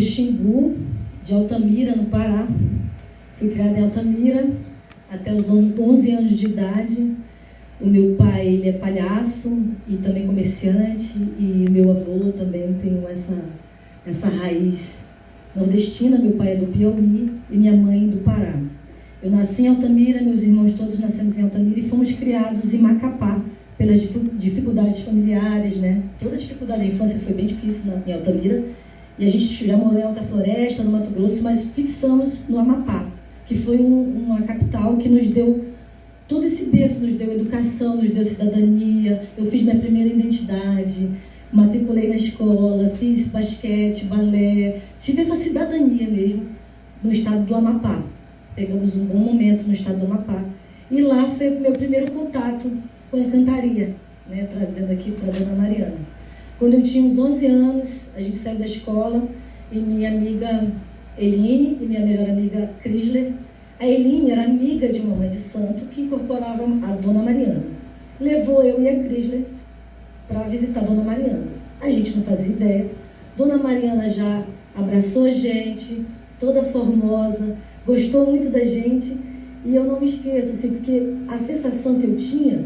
Xingu, de Altamira, no Pará. Fui criada em Altamira até os 11 anos de idade. O meu pai, ele é palhaço e também comerciante, e meu avô também tem essa raiz nordestina. Meu pai é do Piauí e minha mãe do Pará. Eu nasci em Altamira, meus irmãos todos nascemos em Altamira e fomos criados em Macapá, pelas dificuldades familiares, né? Toda a dificuldade da infância foi bem difícil em Altamira. E a gente já morou em Alta Floresta, no Mato Grosso, mas fixamos no Amapá, que foi uma capital que nos deu todo esse berço, nos deu educação, nos deu cidadania. Eu fiz minha primeira identidade, matriculei na escola, fiz basquete, balé, tive essa cidadania mesmo no estado do Amapá. Pegamos um bom momento no estado do Amapá. E lá foi o meu primeiro contato com a cantaria, né, trazendo aqui para a Dona Mariana. Quando eu tinha uns 11 anos, a gente saiu da escola e minha amiga Eline e minha melhor amiga Crisler. A Eline era amiga de uma mãe de santo que incorporava a Dona Mariana. Levou eu e a Crisler para visitar a Dona Mariana. A gente não fazia ideia. Dona Mariana já abraçou a gente, toda formosa, gostou muito da gente. E eu não me esqueço, assim, porque a sensação que eu tinha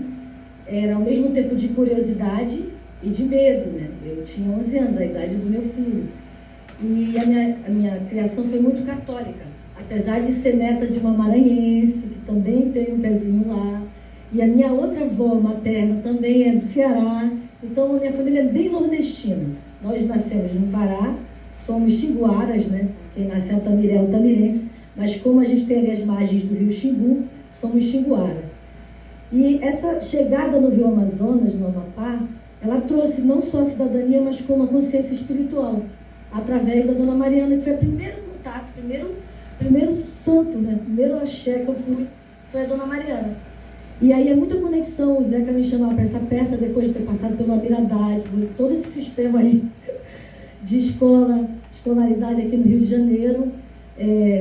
era ao mesmo tempo de curiosidade e de medo, né? Eu tinha 11 anos, a idade do meu filho. E a minha criação foi muito católica. Apesar de ser neta de uma maranhense, que também tem um pezinho lá. E a minha outra avó materna também é do Ceará. Então, a minha família é bem nordestina. Nós nascemos no Pará, somos xinguaras, né? Quem nasce em Altamira é altamirense. Mas como a gente tem ali as margens do rio Xingu, somos xinguara. E essa chegada no Rio Amazonas, no Amapá, ela trouxe não só a cidadania, mas como a consciência espiritual, através da Dona Mariana, que foi o primeiro contato, primeiro santo, né? Primeiro axé que eu fui, foi a Dona Mariana. E aí é muita conexão, o Zeca me chamava para essa peça, depois de ter passado pelo Amiradade, por todo esse sistema aí de escolaridade aqui no Rio de Janeiro.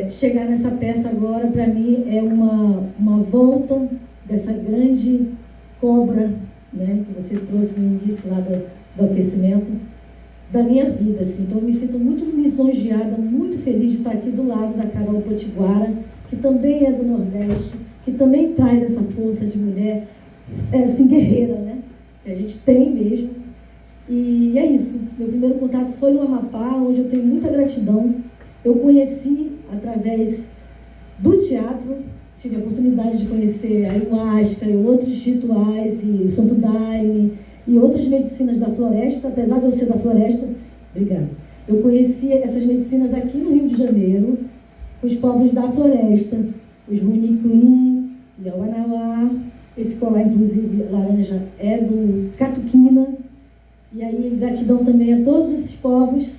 Chegar nessa peça agora, para mim, é uma volta dessa grande cobra, né, que você trouxe no início lá do aquecimento, da minha vida, assim. Então eu me sinto muito lisonjeada, muito feliz de estar aqui do lado da Carol Potiguara, que também é do Nordeste, que também traz essa força de mulher, assim, guerreira, né, que a gente tem mesmo. E é isso, meu primeiro contato foi no Amapá, onde eu tenho muita gratidão. Eu conheci através do teatro, tive a oportunidade de conhecer a ayahuasca e outros rituais, e o Santo Daime, e outras medicinas da floresta, apesar de eu ser da floresta. Obrigada. Eu conheci essas medicinas aqui no Rio de Janeiro, os povos da floresta, os Runicuim, Yauanauá, esse colar, inclusive, laranja, é do Catuquina. E aí, gratidão também a todos esses povos,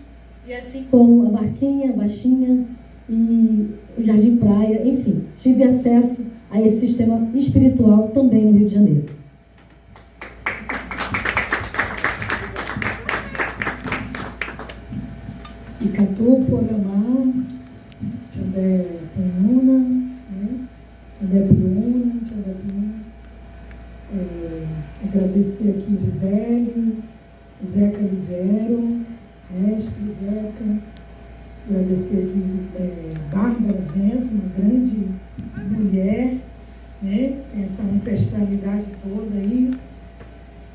e assim como a Barquinha, a Baixinha e o Jardim Praia, enfim, tive acesso a esse sistema espiritual também no Rio de Janeiro. Icatu, Pogamá, Tchandé Punhuna, né? Tchandé Piuna, Tchandé Piuna. Agradecer aqui Gisele, Zeca Lidiero, mestre Zeca. Agradecer aqui Bárbara Bento, uma grande mulher, né? Essa ancestralidade toda aí.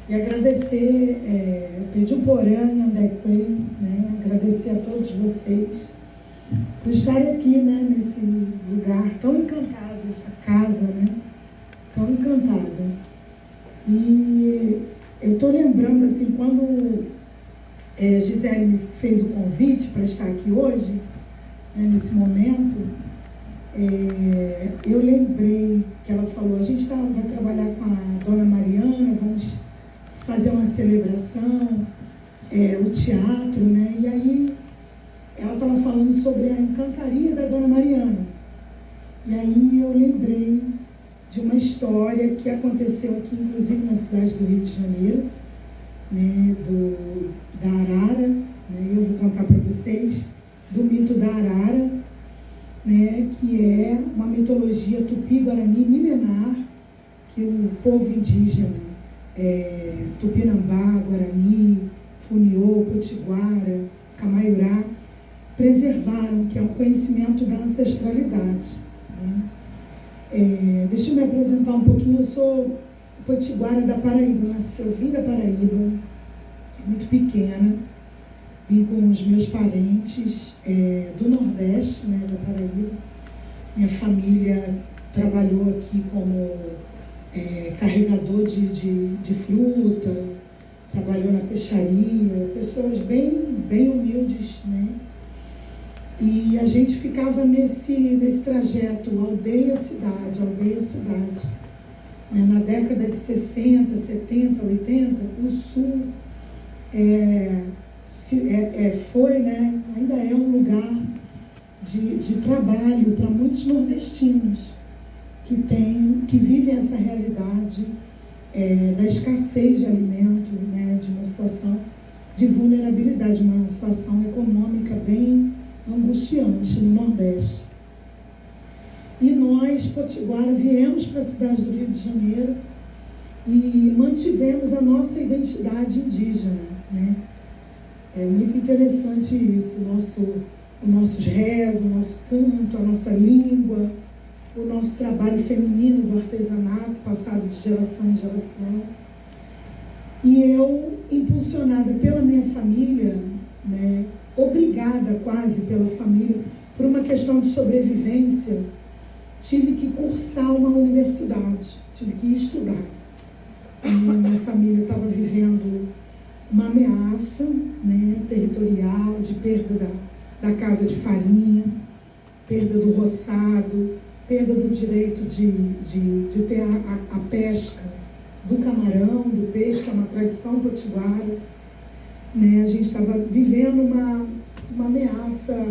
E agradecer Pedro Porã, Andequei, né? Agradecer a todos vocês por estarem aqui, né? Nesse lugar tão encantado, essa casa, né? Tão encantada. E eu estou lembrando, assim, quando Gisele me fez o convite para estar aqui hoje, né, nesse momento, eu lembrei que ela falou, a gente vai trabalhar com a Dona Mariana, vamos fazer uma celebração, o teatro, né? E aí ela estava falando sobre a encantaria da Dona Mariana. E aí eu lembrei de uma história que aconteceu aqui, inclusive na cidade do Rio de Janeiro, né, da Arara, né? Eu vou contar para vocês do mito da Arara, né, que é uma mitologia tupi-guarani milenar, que o povo indígena, Tupinambá, Guarani, Funiô, Potiguara, Camaiurá, preservaram, que é um conhecimento da ancestralidade, né? Deixa eu me apresentar um pouquinho. Eu sou potiguara da Paraíba, vim da Paraíba, muito pequena, vim com os meus parentes do Nordeste, né, da Paraíba. Minha família trabalhou aqui como carregador de fruta, trabalhou na peixaria, pessoas bem humildes, né? E a gente ficava nesse trajeto, aldeia-cidade, né? Na década de 60, 70, 80, o Sul foi, né? Ainda é um lugar de trabalho para muitos nordestinos que vivem essa realidade da escassez de alimento, né, de uma situação de vulnerabilidade, uma situação econômica bem angustiante no Nordeste. E nós, potiguara, viemos para a cidade do Rio de Janeiro e mantivemos a nossa identidade indígena, né? É muito interessante isso, os nossos rezos, o nosso canto, a nossa língua, o nosso trabalho feminino do artesanato, passado de geração em geração. E eu, impulsionada pela minha família, né, obrigada quase pela família, por uma questão de sobrevivência, tive que cursar uma universidade, tive que estudar. E minha família estava vivendo uma ameaça, né, territorial, de perda da casa de farinha, perda do roçado, perda do direito de ter a pesca do camarão, do peixe, que é uma tradição potiguara, né? A gente estava vivendo uma ameaça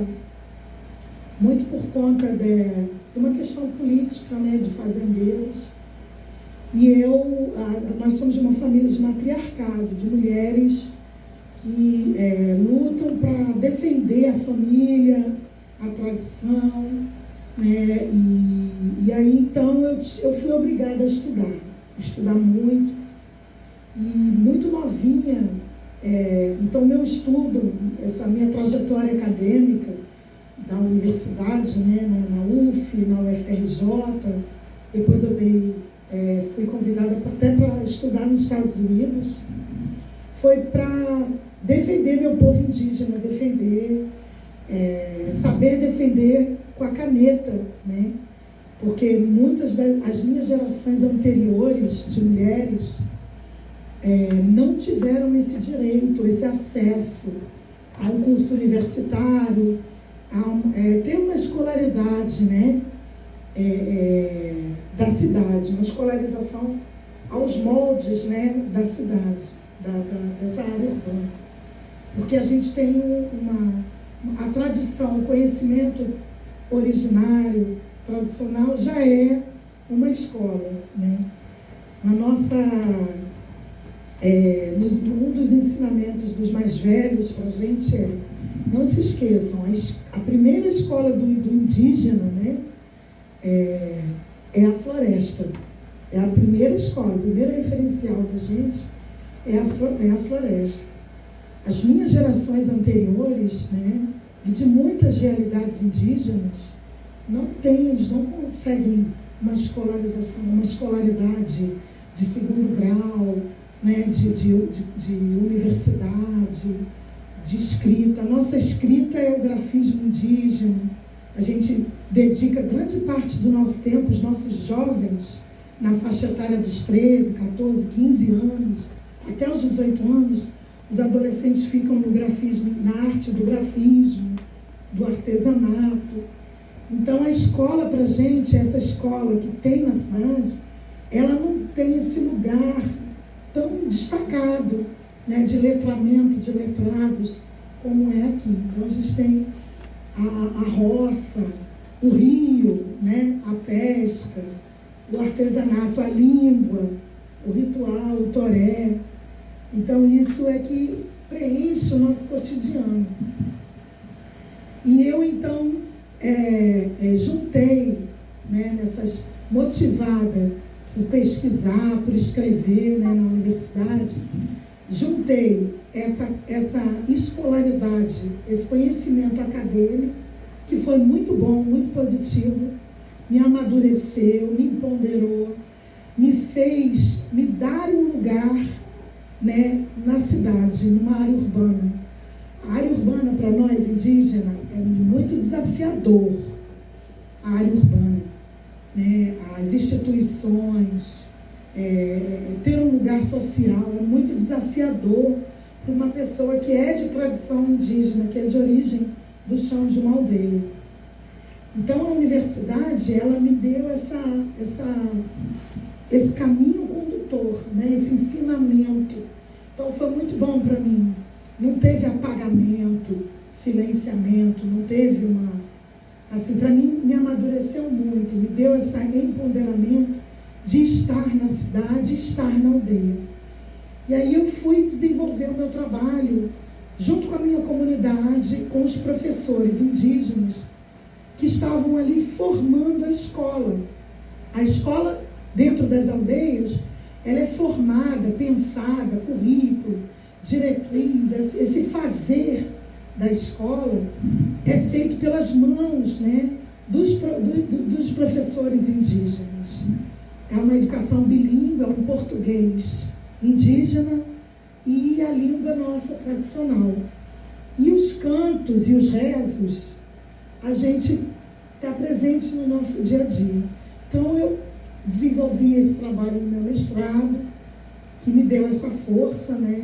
muito por conta de uma questão política, né, de fazendeiros. E nós somos de uma família de matriarcado, de mulheres que lutam para defender a família, a tradição, né? E aí então eu fui obrigada a estudar muito, e muito novinha. Então meu estudo, essa minha trajetória acadêmica da universidade, né, na UF, na UFRJ, depois eu fui convidada até para estudar nos Estados Unidos, foi para defender meu povo indígena, saber defender com a caneta, né? Porque muitas das minhas gerações anteriores de mulheres não tiveram esse direito, esse acesso a um curso universitário, ter uma escolaridade, né, da cidade, uma escolarização aos moldes, né, da cidade, dessa área urbana. Porque a gente tem a tradição, o conhecimento originário, tradicional, já é uma escola, né? Na nossa, um dos ensinamentos dos mais velhos para a gente não se esqueçam, a primeira escola do indígena, né, é a floresta. É a primeira escola, o primeiro referencial da gente é a floresta. As minhas gerações anteriores, né, e de muitas realidades indígenas, eles não conseguem uma escolarização, uma escolaridade de segundo grau, né, de universidade, de escrita. A nossa escrita é o grafismo indígena. A gente dedica grande parte do nosso tempo, os nossos jovens, na faixa etária dos 13, 14, 15 anos, até os 18 anos, os adolescentes ficam no grafismo, na arte do grafismo, do artesanato. Então a escola para a gente, essa escola que tem na cidade, ela não tem esse lugar tão destacado, né, de letramento, de letrados, como é aqui. Então a gente tem a roça, o rio, né, a pesca, o artesanato, a língua, o ritual, o toré. Então isso é que preenche o nosso cotidiano. E eu então juntei, né, motivada por pesquisar, por escrever, né, na universidade, juntei essa escolaridade, esse conhecimento acadêmico, que foi muito bom, muito positivo, me amadureceu, me empoderou, me fez me dar um lugar, né, na cidade, numa área urbana. A área urbana, para nós indígenas, é muito desafiador, a área urbana, né? As instituições, ter um lugar social é muito desafiador para uma pessoa que é de tradição indígena, que é de origem do chão de uma aldeia. Então a universidade, ela me deu esse caminho condutor, né? Esse ensinamento. Então foi muito bom para mim. Não teve apagamento, silenciamento, não teve uma... Assim, para mim, me amadureceu muito, me deu esse empoderamento de estar na cidade, estar na aldeia. E aí eu fui desenvolver o meu trabalho junto com a minha comunidade, com os professores indígenas que estavam ali formando a escola. A escola, dentro das aldeias, ela é formada, pensada, currículo, diretriz, esse fazer da escola é feito pelas mãos, né, dos professores indígenas. É uma educação bilíngue, é um português indígena e a língua nossa tradicional. E os cantos e os rezos, a gente está presente no nosso dia a dia. Então eu desenvolvi esse trabalho no meu mestrado, que me deu essa força, né?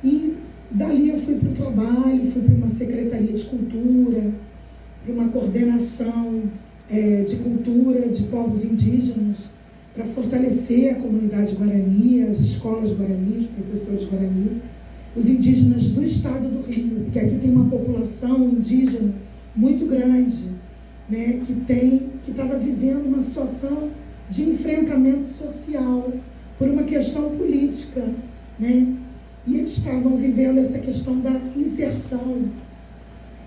E dali eu fui para o trabalho, fui para uma secretaria de cultura, para uma coordenação de cultura de povos indígenas, para fortalecer a comunidade guarani, as escolas guarani, os professores guarani, os indígenas do estado do Rio, porque aqui tem uma população indígena muito grande, né, que estava vivendo uma situação de enfrentamento social por uma questão política, né? E eles estavam vivendo essa questão da inserção,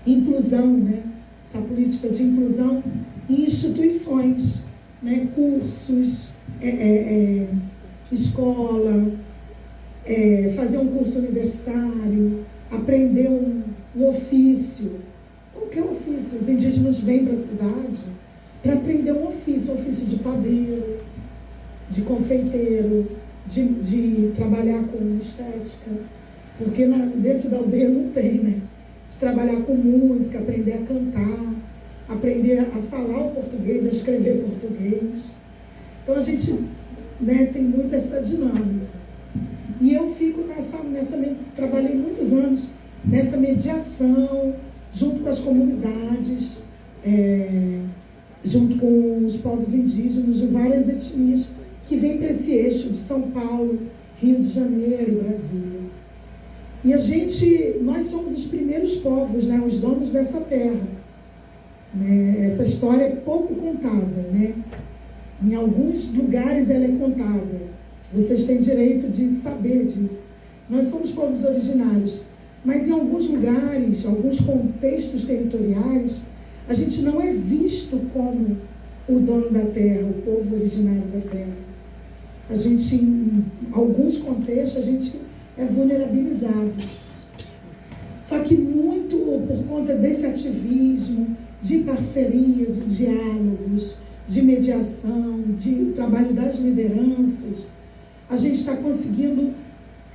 inclusão, né? Essa política de inclusão em instituições, né? Cursos, escola, fazer um curso universitário, aprender um ofício, qualquer ofício. Os indígenas vêm para a cidade para aprender um ofício de padeiro, de confeiteiro, de trabalhar com estética, porque dentro da aldeia não tem, né? De trabalhar com música, aprender a cantar, aprender a falar o português, a escrever português. Então a gente, né, tem muito essa dinâmica. E eu fico trabalhei muitos anos nessa mediação, junto com as comunidades, junto com os povos indígenas de várias etnias, que vem para esse eixo de São Paulo, Rio de Janeiro e Brasília. E nós somos os primeiros povos, né, os donos dessa terra. Né? Essa história é pouco contada, né? Em alguns lugares ela é contada. Vocês têm direito de saber disso. Nós somos povos originários, mas em alguns lugares, alguns contextos territoriais, a gente não é visto como o dono da terra, o povo originário da terra. A gente, em alguns contextos, a gente é vulnerabilizado. Só que muito por conta desse ativismo, de parceria, de diálogos, de mediação, de trabalho das lideranças, a gente está conseguindo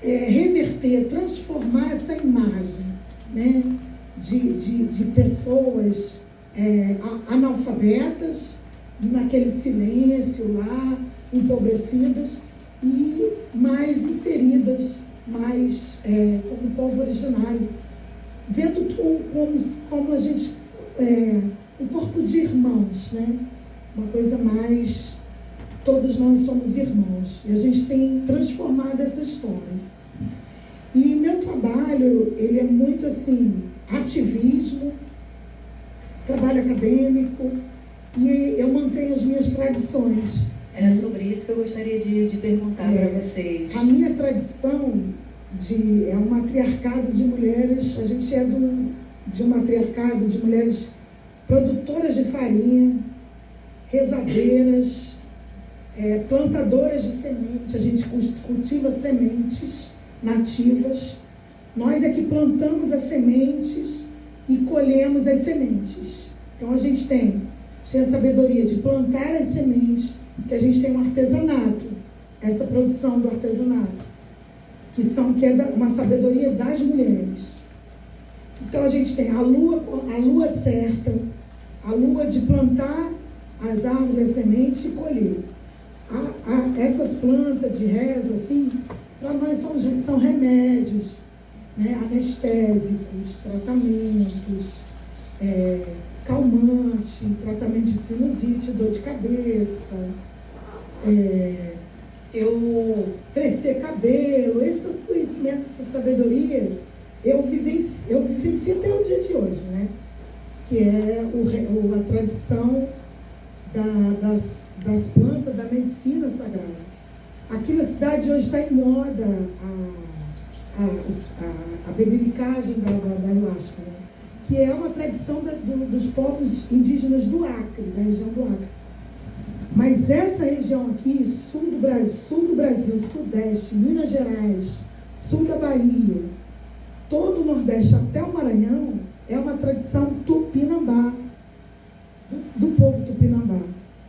reverter, transformar essa imagem, né, de pessoas analfabetas, naquele silêncio lá, empobrecidas, e mais inseridas, mais como povo originário, vendo como a gente, um corpo de irmãos, né? Uma coisa mais, todos nós somos irmãos, e a gente tem transformado essa história. E meu trabalho, ele é muito assim, ativismo, trabalho acadêmico, e eu mantenho as minhas tradições. Era sobre isso que eu gostaria de perguntar para vocês. A minha tradição é um matriarcado de mulheres, a gente é de um matriarcado de mulheres produtoras de farinha, rezadeiras, plantadoras de semente, a gente cultiva sementes nativas. Nós é que plantamos as sementes e colhemos as sementes. Então a gente tem a sabedoria de plantar as sementes, que a gente tem um artesanato, essa produção do artesanato, que é uma sabedoria das mulheres. Então a gente tem a lua certa, a lua de plantar as árvores, as sementes e colher. Essas plantas de rezo, assim, para nós são remédios, né? Anestésicos, tratamentos, calmante, tratamento de sinusite, dor de cabeça, crescer cabelo, esse conhecimento, essa sabedoria, eu vivencio até o dia de hoje, né? Que é a tradição das plantas, da medicina sagrada. Aqui na cidade hoje está em moda a bebericagem da ayahuasca, né? Que é uma tradição dos povos indígenas do Acre, da região do Acre. Mas essa região aqui, sul do Brasil, sudeste, Minas Gerais, sul da Bahia, todo o Nordeste até o Maranhão, é uma tradição tupinambá, do povo tupinambá,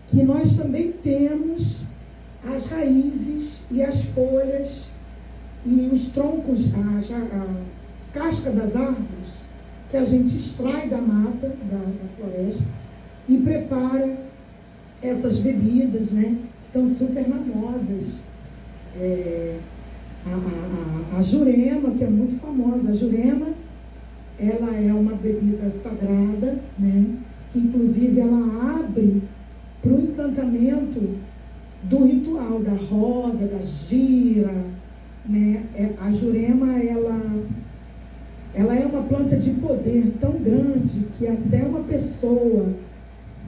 que nós também temos as raízes e as folhas e os troncos, a casca das árvores, que a gente extrai da mata, da floresta, e prepara essas bebidas, né, que estão super na moda. A Jurema, que é muito famosa. A Jurema, ela é uma bebida sagrada, né, que inclusive ela abre para o encantamento do ritual, da roda, da gira, né. A Jurema, ela é uma planta de poder tão grande que até uma pessoa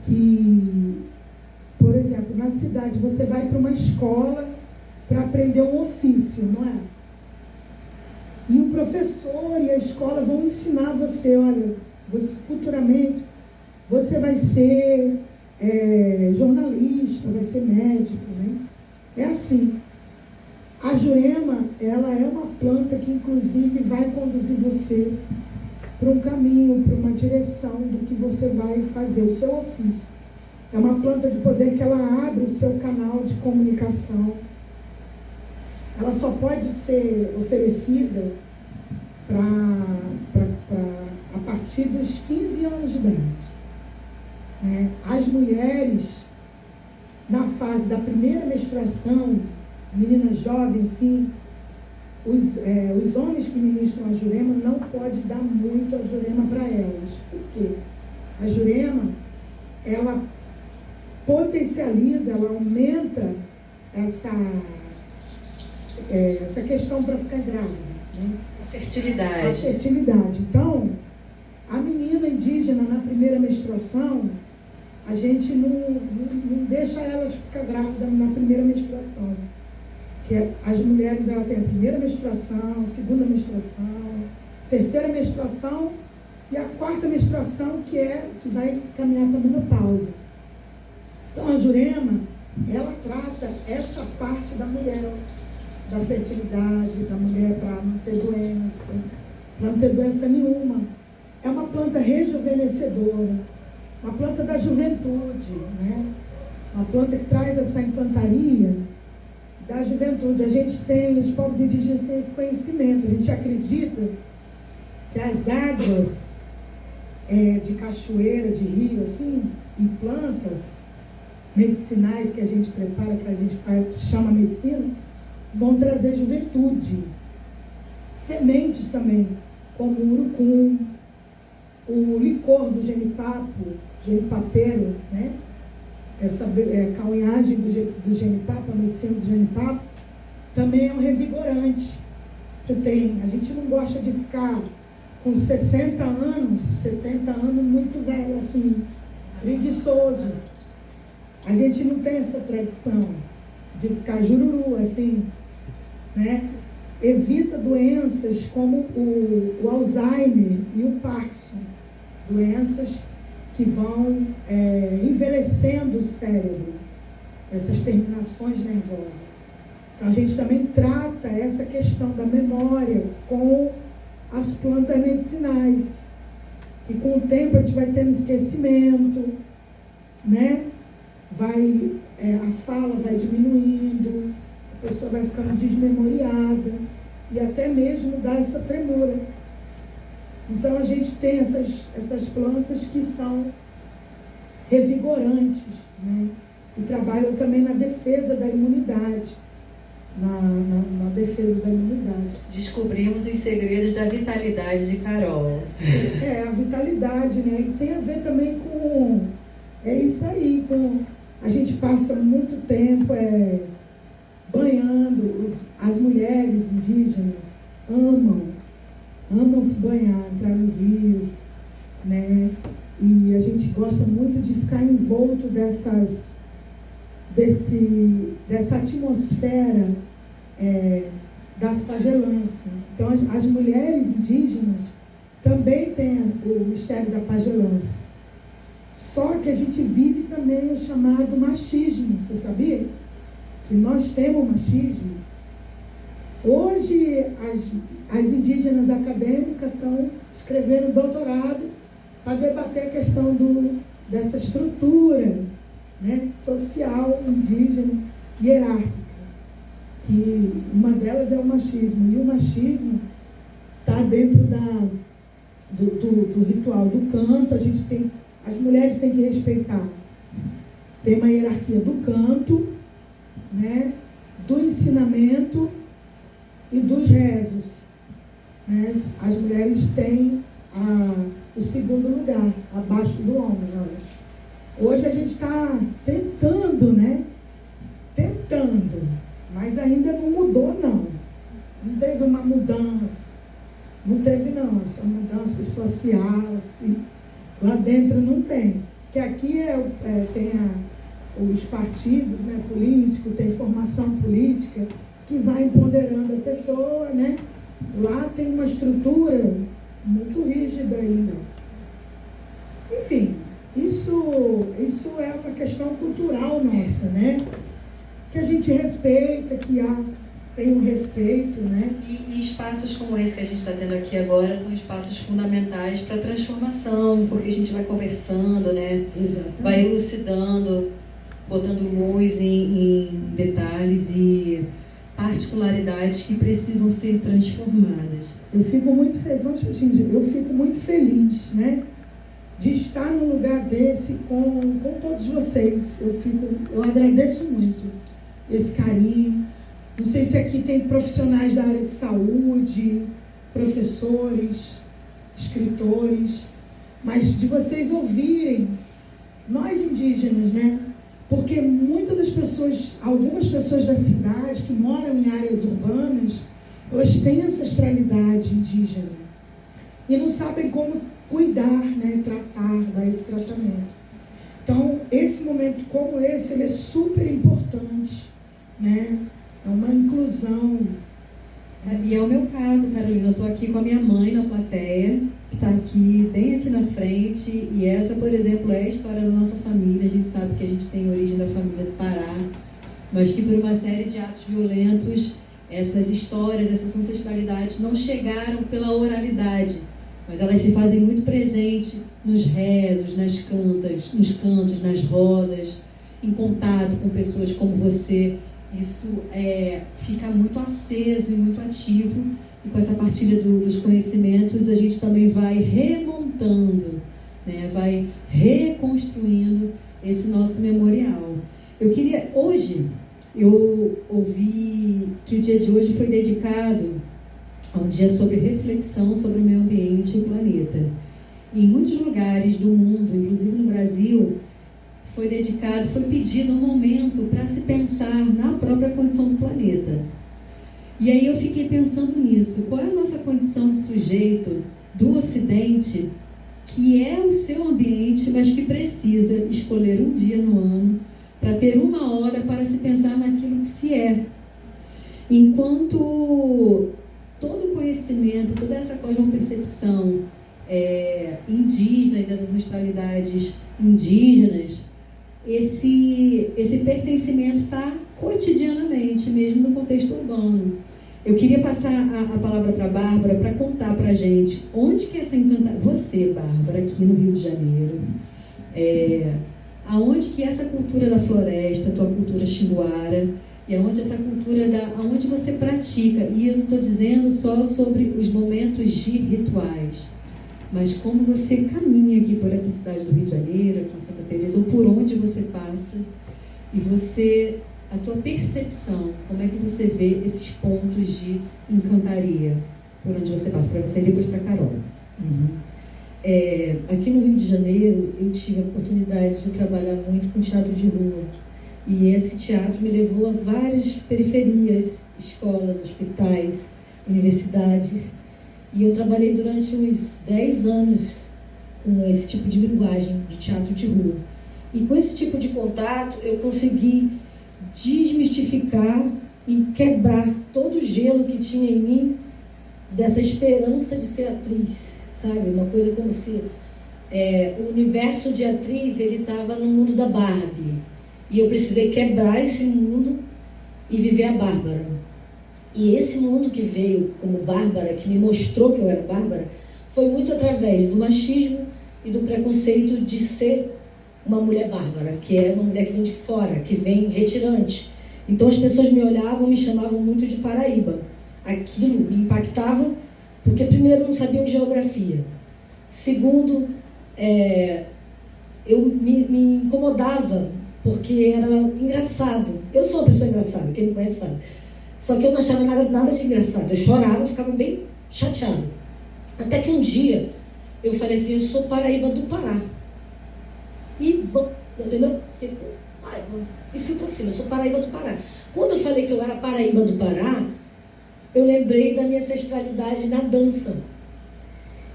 que, por exemplo, na cidade, você vai para uma escola para aprender um ofício, não é? E o professor e a escola vão ensinar você, olha, futuramente você vai ser jornalista, vai ser médico, né? É assim. A Jurema, ela é uma planta que, inclusive, vai conduzir você para um caminho, para uma direção do que você vai fazer, o seu ofício. É uma planta de poder que ela abre o seu canal de comunicação. Ela só pode ser oferecida a partir dos 15 anos de idade. As mulheres, na fase da primeira menstruação, meninas jovens, sim, os homens que ministram a Jurema não podem dar muito a Jurema para elas. Por quê? A Jurema, ela potencializa, ela aumenta essa questão para ficar grávida, né? A fertilidade. A fertilidade. Então, a menina indígena na primeira menstruação, a gente não deixa elas ficar grávidas na primeira menstruação. Que as mulheres, ela tem a primeira menstruação, segunda menstruação, terceira menstruação e a quarta menstruação, que vai caminhar para a menopausa. Então, a Jurema, ela trata essa parte da mulher, da fertilidade, da mulher para não ter doença nenhuma. É uma planta rejuvenescedora, uma planta da juventude, né? Uma planta que traz essa encantaria da juventude. A gente tem, os povos indígenas têm esse conhecimento. A gente acredita que as águas de cachoeira, de rio, assim, e plantas medicinais que a gente prepara, que a gente chama medicina, vão trazer juventude. Sementes também, como o urucum, o licor do genipapeiro, né? Essa cauinhagem do genipapo, a medicina do genipapo, também é um revigorante. A gente não gosta de ficar com 60 anos, 70 anos, muito velho, assim, preguiçoso. A gente não tem essa tradição de ficar jururu, assim, né? Evita doenças como o Alzheimer e o Parkinson, doenças que vão envelhecendo o cérebro, essas terminações nervosas. Então, a gente também trata essa questão da memória com as plantas medicinais, que com o tempo a gente vai tendo esquecimento, né? A fala vai diminuindo, a pessoa vai ficando desmemoriada e até mesmo dá essa tremura. Então a gente tem essas plantas que são revigorantes, né? E trabalham também na defesa da imunidade. Na defesa da imunidade. Descobrimos os segredos da vitalidade de Carol. A vitalidade, né? E tem a ver também com... É isso aí, a gente passa muito tempo banhando, as mulheres indígenas amam se banhar, entrar nos rios, né? E a gente gosta muito de ficar envolto dessa atmosfera das pagelãs. Então, as mulheres indígenas também têm o mistério da pagelância. Só que a gente vive também o chamado machismo, você sabia? Que nós temos machismo. Hoje, as indígenas acadêmicas estão escrevendo doutorado para debater a questão dessa estrutura, né, social indígena hierárquica, que uma delas é o machismo, e o machismo está dentro do ritual do canto. As mulheres têm que respeitar, tem uma hierarquia do canto, né, do ensinamento e dos rezos, né? As mulheres têm o segundo lugar, abaixo do homem. Hoje a gente está tentando, né? Mas ainda não mudou, não. Não teve uma mudança. Não teve, não. Essa mudança social, assim, lá dentro não tem. Que aqui tem os partidos, né, políticos, tem formação política que vai empoderando a pessoa, né? Lá tem uma estrutura muito rígida ainda. Enfim, isso é uma questão cultural nossa, né? Que a gente respeita, tem um respeito, né? E espaços como esse que a gente está tendo aqui agora são espaços fundamentais para a transformação, porque a gente vai conversando, né? Exatamente. Vai elucidando, botando luz em detalhes e particularidades que precisam ser transformadas. Eu fico muito feliz, né, de estar num lugar desse com todos vocês. Eu agradeço muito esse carinho. Não sei se aqui tem profissionais da área de saúde, professores, escritores, mas de vocês ouvirem, nós indígenas, né? Porque algumas pessoas da cidade que moram em áreas urbanas, elas têm ancestralidade indígena e não sabem como cuidar, né, dar esse tratamento. Então, esse momento como esse, ele é super importante, né? É uma inclusão. E é o meu caso, Carolina. Eu estou aqui com a minha mãe na plateia, que está aqui, bem aqui na frente. E essa, por exemplo, é a história da nossa família. A gente sabe que a gente tem origem da família do Pará, mas que por uma série de atos violentos, essas histórias, essas ancestralidades não chegaram pela oralidade, mas elas se fazem muito presente nos rezos, nos cantos, nas rodas, em contato com pessoas como você. Isso fica muito aceso e muito ativo, e com essa partilha dos conhecimentos a gente também vai remontando, né? Vai reconstruindo esse nosso memorial. Hoje, eu ouvi que o dia de hoje foi dedicado a um dia sobre reflexão sobre o meio ambiente e o planeta. E em muitos lugares do mundo, inclusive no Brasil, foi pedido um momento para se pensar na própria condição do planeta. E aí eu fiquei pensando nisso. Qual é a nossa condição de sujeito do Ocidente, que é o seu ambiente, mas que precisa escolher um dia no ano para ter uma hora para se pensar naquilo que se é? Enquanto todo o conhecimento, toda essa cosmopercepção indígena e das ancestralidades indígenas esse pertencimento está cotidianamente, mesmo no contexto urbano. Eu queria passar a palavra para a Bárbara para contar para a gente onde que essa encantaria... Você, Bárbara, aqui no Rio de Janeiro, aonde que essa cultura da floresta, tua cultura xinguara, e aonde essa cultura aonde você pratica, e eu não estou dizendo só sobre os momentos de rituais, mas como você caminha aqui por essa cidade do Rio de Janeiro, aqui em Santa Teresa, ou por onde você passa, e a tua percepção, como é que você vê esses pontos de encantaria por onde você passa, para você e depois para a Carol. Aqui no Rio de Janeiro, eu tive a oportunidade de trabalhar muito com teatro de rua. E esse teatro me levou a várias periferias, escolas, hospitais, universidades. E eu trabalhei durante uns 10 anos com esse tipo de linguagem de teatro de rua. E com esse tipo de contato, eu consegui desmistificar e quebrar todo o gelo que tinha em mim dessa esperança de ser atriz, sabe? Uma coisa como se o universo de atriz, ele estava no mundo da Barbie. E eu precisei quebrar esse mundo e viver a Bárbara. E esse mundo que veio como Bárbara, que me mostrou que eu era Bárbara, foi muito através do machismo e do preconceito de ser uma mulher bárbara, que é uma mulher que vem de fora, que vem retirante. Então as pessoas me olhavam e me chamavam muito de Paraíba. Aquilo me impactava, porque primeiro não sabiam geografia. Segundo, eu me incomodava, porque era engraçado. Eu sou uma pessoa engraçada, quem me conhece sabe. Só que eu não achava nada de engraçado. Eu chorava, ficava bem chateada. Até que um dia eu falei assim, eu sou Paraíba do Pará. E vou, entendeu? Fiquei com raiva. E se possível, eu sou Paraíba do Pará. Quando eu falei que eu era Paraíba do Pará, eu lembrei da minha ancestralidade na dança.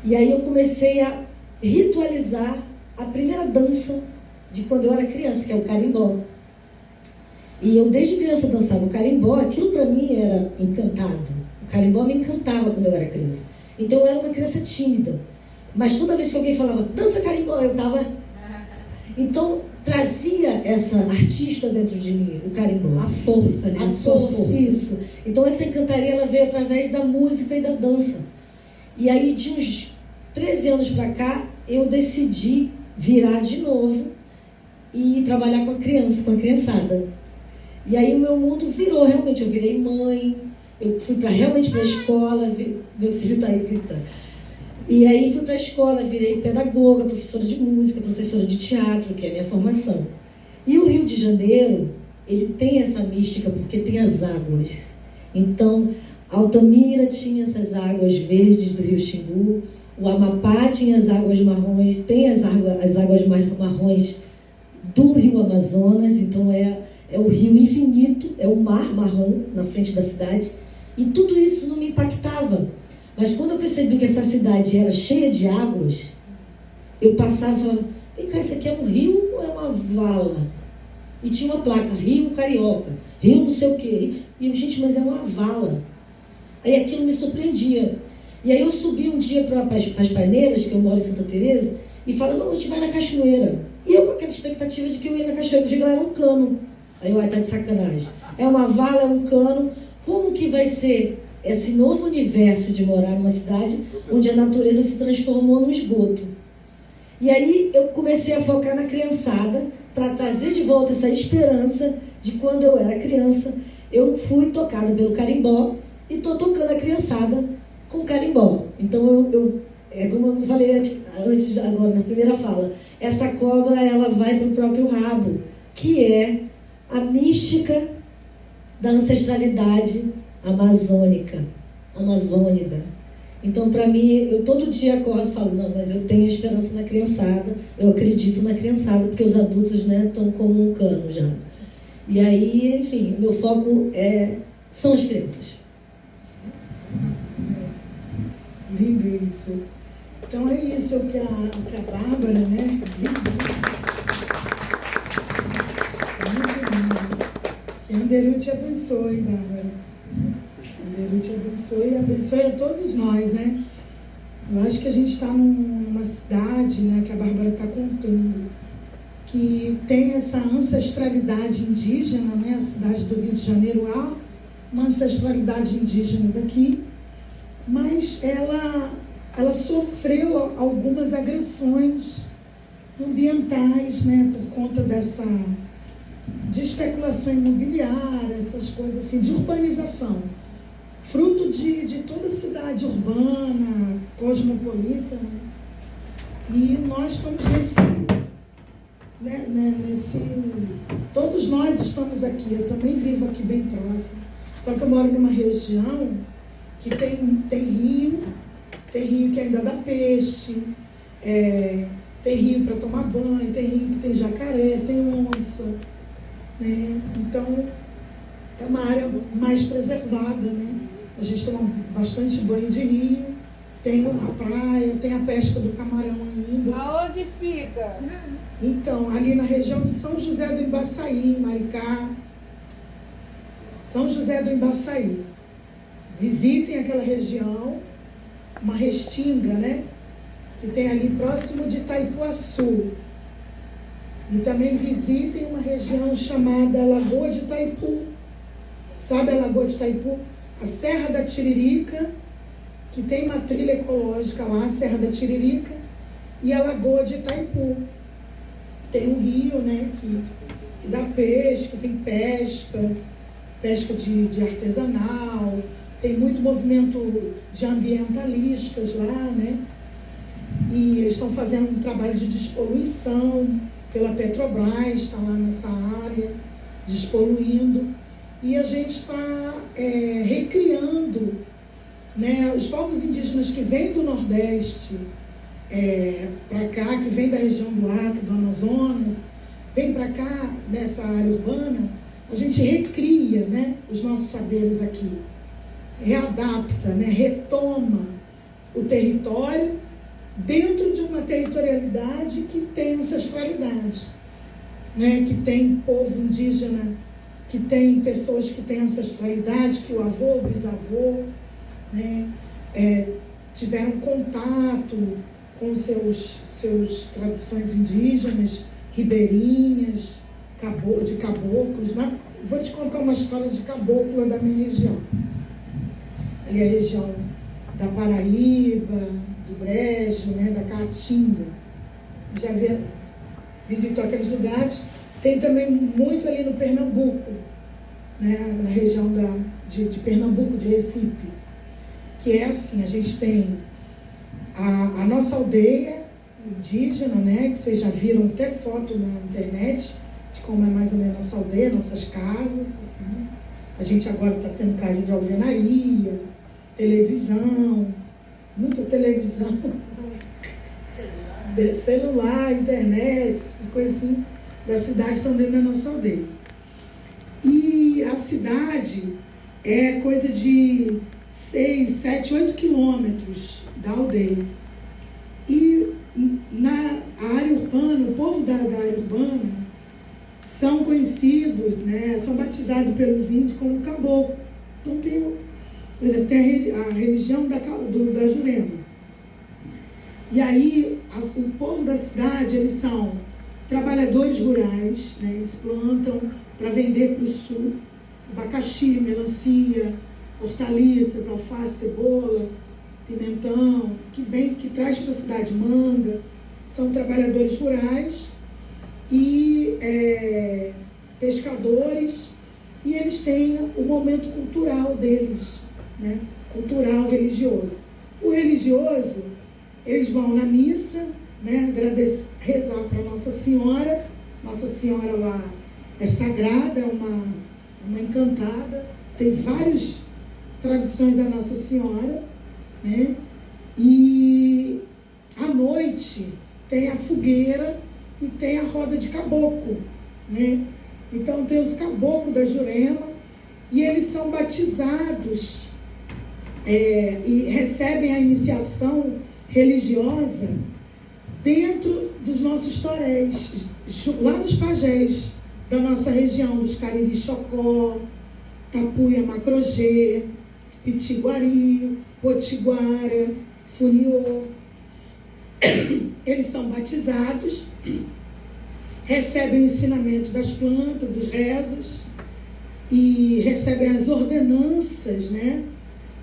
E aí eu comecei a ritualizar a primeira dança de quando eu era criança, que é o carimbó. E eu desde criança dançava o carimbó, aquilo para mim era encantado. O carimbó me encantava quando eu era criança. Então eu era uma criança tímida. Mas toda vez que alguém falava, dança carimbó, eu estava... Então, trazia essa artista dentro de mim, o carimbó. A força, né? A força. Isso. Então, essa encantaria, ela veio através da música e da dança. E aí, de uns 13 anos para cá, eu decidi virar de novo e trabalhar com a criançada. E aí, o meu mundo virou, realmente. Eu virei mãe, eu fui realmente para a escola, meu filho está aí gritando. E aí fui para a escola, virei pedagoga, professora de música, professora de teatro, que é a minha formação. E o Rio de Janeiro, ele tem essa mística porque tem as águas. Então, Altamira tinha essas águas verdes do Rio Xingu, o Amapá tinha as águas marrons, tem as águas marrons do Rio Amazonas, então é o rio infinito, é o mar marrom na frente da cidade. E tudo isso não me impactava. Mas quando eu percebi que essa cidade era cheia de águas, eu passava e falava, vem cá, isso aqui é um rio ou é uma vala? E tinha uma placa, Rio Carioca, Rio não sei o quê. E eu, gente, mas é uma vala. Aí aquilo me surpreendia. E aí eu subi um dia para as Paineiras, que eu moro em Santa Teresa, e falei, não, a gente vai na cachoeira. E eu com aquela expectativa de que eu ia na cachoeira, porque lá era um cano. Aí eu, tá de sacanagem. É uma vala, é um cano. Como que vai ser esse novo universo de morar numa cidade onde a natureza se transformou num esgoto? E aí eu comecei a focar na criançada para trazer de volta essa esperança de quando eu era criança. Eu fui tocada pelo carimbó e estou tocando a criançada com carimbó. Então é como eu falei antes, agora na primeira fala, essa cobra ela vai para o próprio rabo, que é a mística da ancestralidade amazônida. Então, para mim, eu todo dia acordo e falo, não, mas eu tenho esperança na criançada, eu acredito na criançada, porque os adultos, né, estão como um cano já. E aí, enfim, meu foco são as crianças. Lindo isso. Então é isso que a Bárbara, né? Muito lindo. Que Anderu te abençoe, Bárbara. Anderu te abençoe e abençoe a todos nós, né? Eu acho que a gente está numa cidade, né, que a Bárbara está contando, que tem essa ancestralidade indígena, né? A cidade do Rio de Janeiro há uma ancestralidade indígena daqui, mas ela sofreu algumas agressões ambientais, né? Por conta de especulação imobiliária, essas coisas assim, de urbanização, fruto de toda a cidade urbana, cosmopolita, né? E nós estamos todos nós estamos aqui, eu também vivo aqui bem próximo, só que eu moro numa região que tem rio que ainda dá peixe, tem rio para tomar banho, tem rio que tem jacaré, tem onça, né? Então é uma área mais preservada, né? A gente toma bastante banho de rio, tem a praia, tem a pesca do camarão ainda. Aonde fica? Então, ali na região de São José do Embaçaí, Maricá. São José do Embaçaí. Visitem aquela região, uma restinga, né? Que tem ali próximo de Itaipuaçu. E também visitem uma região chamada Lagoa de Itaipu. Sabe a Lagoa de Itaipu? A Serra da Tiririca, que tem uma trilha ecológica lá, a Serra da Tiririca, e a Lagoa de Itaipu. Tem um rio, né, que dá peixe, que tem pesca de artesanal, tem muito movimento de ambientalistas lá, né? E eles estão fazendo um trabalho de despoluição pela Petrobras, está lá nessa área, despoluindo. E a gente está recriando, né, os povos indígenas que vêm do Nordeste para cá, que vêm da região do Acre, do Amazonas, vêm para cá nessa área urbana, a gente recria, né, os nossos saberes aqui, readapta, né, retoma o território dentro de uma territorialidade que tem ancestralidade, né, que tem povo indígena, que tem pessoas que têm ancestralidade, que o avô, o bisavô, né, tiveram contato com seus tradições indígenas, ribeirinhas, de caboclos, né? Vou te contar uma história de caboclo da minha região. Ali é a região da Paraíba, do Brejo, né, da Caatinga. Já visitou aqueles lugares. Tem também muito ali no Pernambuco, né, na região de Pernambuco, de Recife, que é assim, a gente tem a nossa aldeia indígena, né, que vocês já viram até foto na internet, de como é mais ou menos a nossa aldeia, nossas casas, assim. A gente agora está tendo casa de alvenaria, televisão, muita televisão, celular, internet, coisas assim, da cidade estão dentro da nossa aldeia. E a cidade é coisa de 6, 7, 8 quilômetros da aldeia. E na área urbana, o povo da área urbana são conhecidos, né, são batizados pelos índios como caboclo. Então tem, por exemplo, tem a religião da Jurema. E aí o povo da cidade, eles são trabalhadores rurais, né, eles plantam para vender para o sul abacaxi, melancia, hortaliças, alface, cebola, pimentão, que traz para a cidade manga. São trabalhadores rurais e pescadores, e eles têm o momento cultural deles, né? Cultural, religioso. O religioso, eles vão na missa, né? Rezar para Nossa Senhora. Nossa Senhora lá é sagrada, é uma encantada, tem várias tradições da Nossa Senhora, né? E à noite tem a fogueira e tem a roda de caboclo, né? Então tem os caboclos da Jurema e eles são batizados e recebem a iniciação religiosa dentro dos nossos toréis, lá nos pajés da nossa região, dos Cariri Chocó, Tapuia Macrogê, Pitiguari, Potiguara, Funiô. Eles são batizados, recebem o ensinamento das plantas, dos rezos, e recebem as ordenanças, né?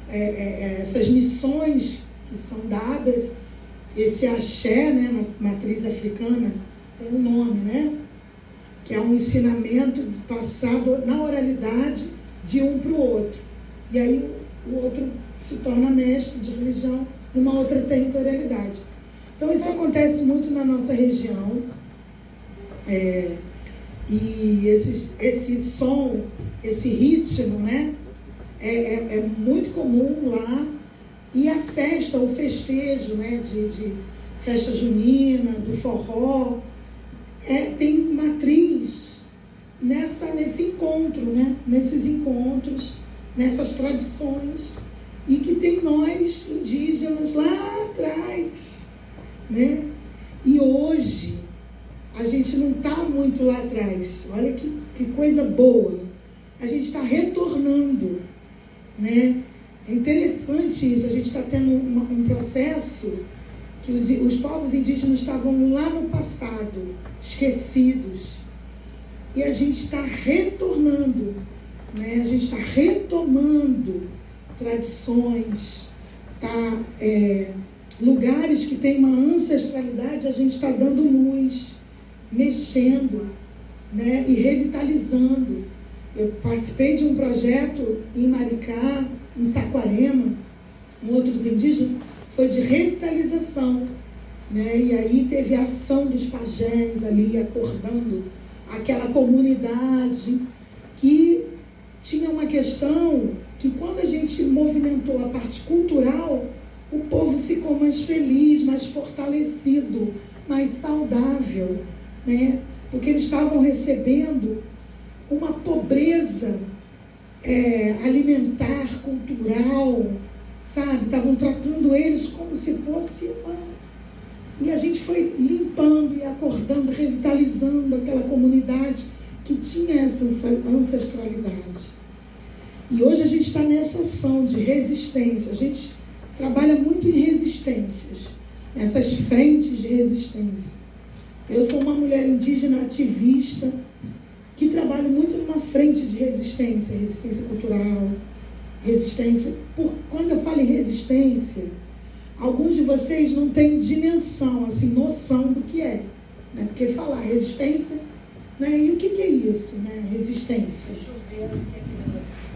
Essas missões que são dadas, esse axé, né, na matriz africana, tem um nome, né? Que é um ensinamento passado na oralidade de um para o outro. E aí o outro se torna mestre de religião numa outra territorialidade. Então isso acontece muito na nossa região. E esse som, esse ritmo, né? É muito comum lá. E a festa, o festejo, né, de festa junina, do forró, tem matriz nesse encontro, né? Nesses encontros, nessas tradições, e que tem nós, indígenas, lá atrás, né? E hoje, a gente não está muito lá atrás. Olha que coisa boa. A gente está retornando, né? É interessante isso. A gente está tendo um processo que os povos indígenas estavam lá no passado, esquecidos. E a gente está retornando, né? A gente está retomando tradições, lugares que têm uma ancestralidade, a gente está dando luz, mexendo, né? E revitalizando. Eu participei de um projeto em Maricá, em Saquarema, com outros indígenas, foi de revitalização, né? E aí teve a ação dos pajés ali, acordando aquela comunidade que tinha uma questão que, quando a gente movimentou a parte cultural, o povo ficou mais feliz, mais fortalecido, mais saudável, né? Porque eles estavam recebendo uma pobreza alimentar, cultural, sabe? Estavam tratando eles como se fosse uma... E a gente foi limpando e acordando, revitalizando aquela comunidade que tinha essa ancestralidade. E hoje a gente está nessa ação de resistência. A gente trabalha muito em resistências, nessas frentes de resistência. Eu sou uma mulher indígena ativista que trabalho muito numa frente de resistência, resistência cultural, resistência... Quando eu falo em resistência, alguns de vocês não têm dimensão, assim, noção do que é, né? Porque falar resistência, né? E o que é isso, né? Resistência.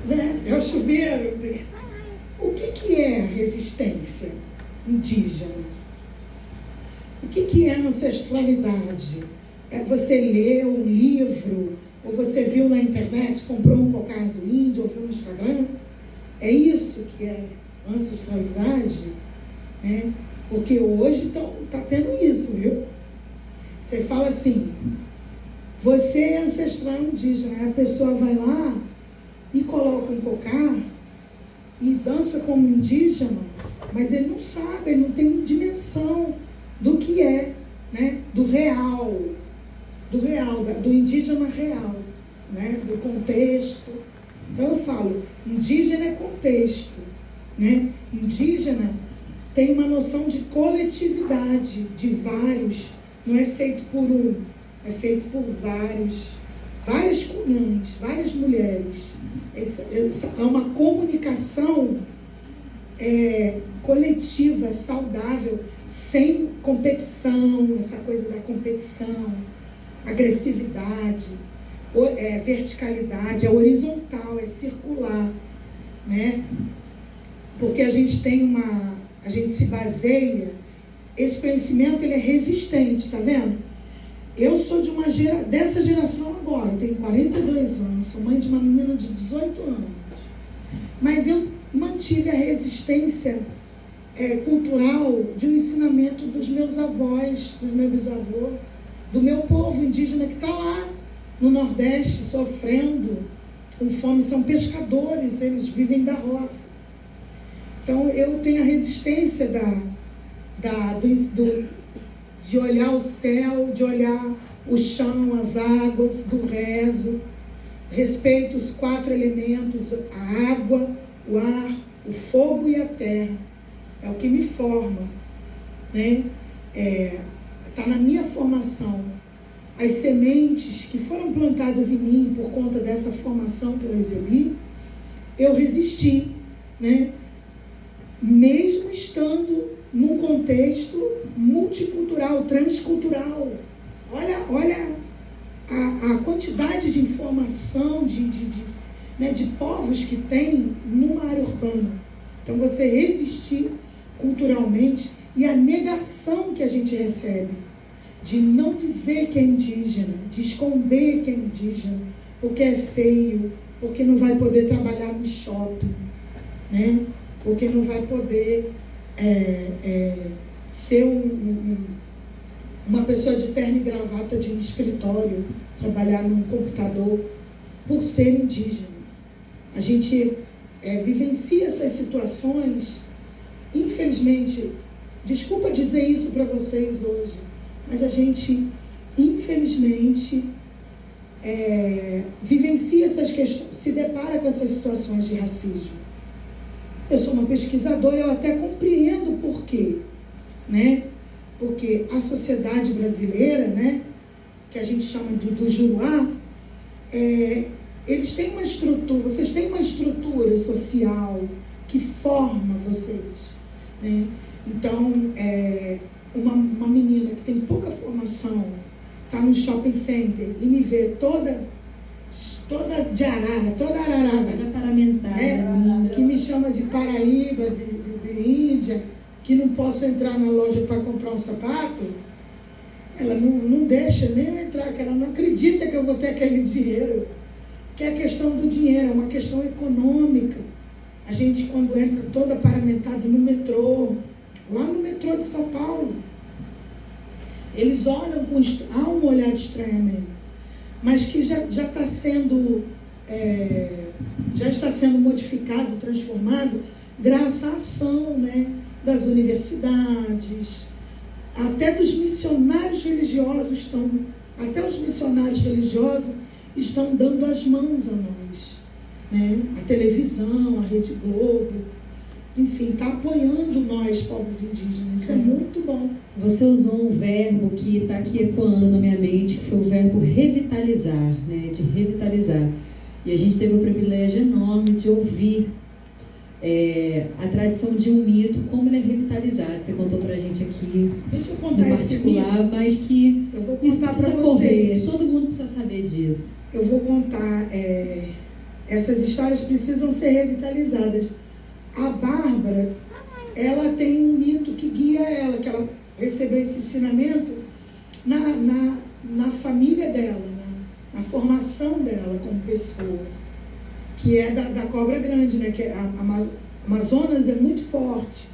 Né? É o chuveiro. O que é resistência indígena? O que é ancestralidade? É você ler um livro, ou você viu na internet, comprou um cocar do índio, ou viu no Instagram? É isso que é ancestralidade? Né? Porque hoje tá tendo isso, viu? Você fala assim, você é ancestral indígena, aí a pessoa vai lá e coloca um cocar e dança como indígena, mas ele não sabe, ele não tem dimensão do que é, né? Do real, do indígena real, né? Do contexto. Então eu falo, indígena é contexto, né? Indígena tem uma noção de coletividade, de vários, não é feito por um, é feito por várias cunhãs, várias mulheres. Essa é uma comunicação coletiva, saudável, sem competição, essa coisa da competição, agressividade, verticalidade, é horizontal, é circular, né? Porque a gente se baseia, esse conhecimento ele é resistente, tá vendo? Eu sou dessa geração agora, tenho 42 anos, sou mãe de uma menina de 18 anos, mas eu mantive a resistência cultural de um ensinamento dos meus avós, dos meus bisavós, do meu povo indígena que está lá no Nordeste sofrendo com fome, são pescadores, eles vivem da roça. Então eu tenho a resistência de olhar o céu, de olhar o chão, as águas, do rezo, respeito os 4 elementos, a água, o ar, o fogo e a terra. É o que me forma, né? Está na minha formação as sementes que foram plantadas em mim por conta dessa formação que eu recebi, eu resisti, né? Mesmo estando num contexto multicultural, transcultural. Olha a quantidade de informação, de povos que tem numa área urbana. Então, você resistir culturalmente e a negação que a gente recebe de não dizer que é indígena, de esconder que é indígena, porque é feio, porque não vai poder trabalhar no shopping, né? Porque não vai poder ser uma pessoa de terno e gravata de um escritório, trabalhar num computador, por ser indígena. A gente vivencia essas situações, infelizmente, desculpa dizer isso para vocês hoje, mas a gente, infelizmente, vivencia essas questões, se depara com essas situações de racismo. Eu sou uma pesquisadora, eu até compreendo por quê, né? Porque a sociedade brasileira, né, que a gente chama do Juruá, eles têm uma estrutura, vocês têm uma estrutura social que forma vocês, né? Então, uma menina que tem pouca formação, está num shopping center e me vê toda de arara, toda ararada, toda paramentada, que me chama de Paraíba, de Índia, que não posso entrar na loja para comprar um sapato, ela não deixa nem eu entrar, que ela não acredita que eu vou ter aquele dinheiro, que é a questão do dinheiro, é uma questão econômica. A gente, quando entra toda paramentado no metrô, lá no metrô de São Paulo, eles olham há um olhar de estranhamento, mas que já está sendo modificado, transformado, graças à ação, né, das universidades, até dos missionários religiosos até os missionários religiosos estão dando as mãos a nós, né? A televisão, a Rede Globo, enfim, está apoiando nós, povos indígenas. Isso é muito bom. Você usou um verbo que está aqui ecoando na minha mente, que foi o verbo revitalizar, né? De revitalizar. E a gente teve um privilégio enorme de ouvir a tradição de um mito, como ele é revitalizado. Você contou pra gente aqui, deixa eu contar em particular, mas que eu vou isso contar precisa para correr, vocês. todo mundo precisa saber disso. Eu vou contar, essas histórias precisam ser revitalizadas. A Bárbara, ela tem um mito que guia ela, que ela recebeu esse ensinamento na família dela, na formação dela como pessoa, que é da cobra grande, né? Que a Amazonas é muito forte,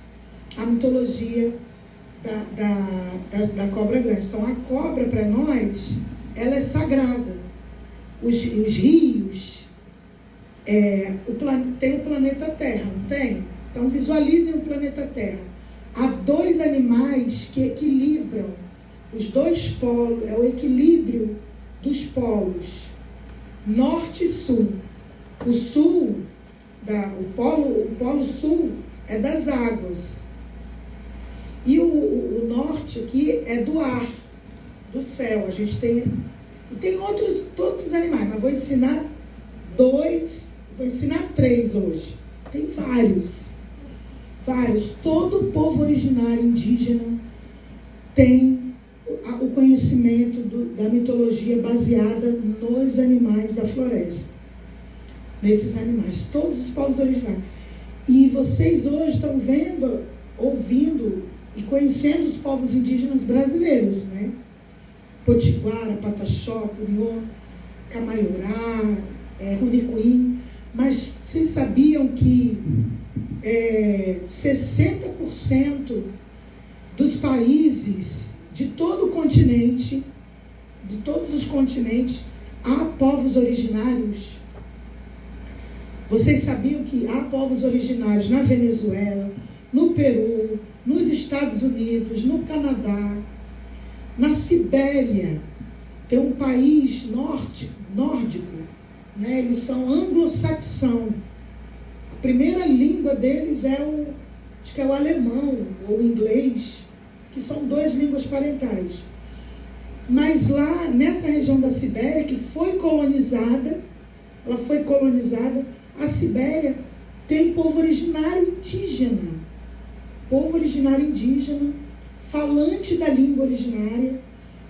a mitologia da cobra grande. Então, a cobra, para nós, ela é sagrada. Os rios, tem o planeta Terra, não tem? Então, visualizem o planeta Terra. Há dois animais que equilibram os dois polos, é o equilíbrio dos polos, norte e sul. O sul, o polo sul é das águas. E o norte aqui é do ar, do céu. A gente tem... E tem outros animais, mas vou ensinar 3 hoje. Tem vários. Todo o povo originário indígena tem o conhecimento da mitologia baseada nos animais da floresta. Nesses animais, todos os povos originários. E vocês hoje estão vendo, ouvindo e conhecendo os povos indígenas brasileiros, né? Potiguara, Pataxó, Curió, Camaiorá, Runicuim. Mas vocês sabiam que 60% dos países de todo o continente, de todos os continentes, há povos originários? Vocês sabiam que há povos originários na Venezuela, no Peru, nos Estados Unidos, no Canadá, na Sibéria? Tem um país nórdico, né? Eles são anglo-saxão. A primeira língua deles acho que é o alemão ou o inglês, que são 2 línguas parentais. Mas lá, nessa região da Sibéria, que foi colonizada, a Sibéria tem povo originário indígena, falante da língua originária,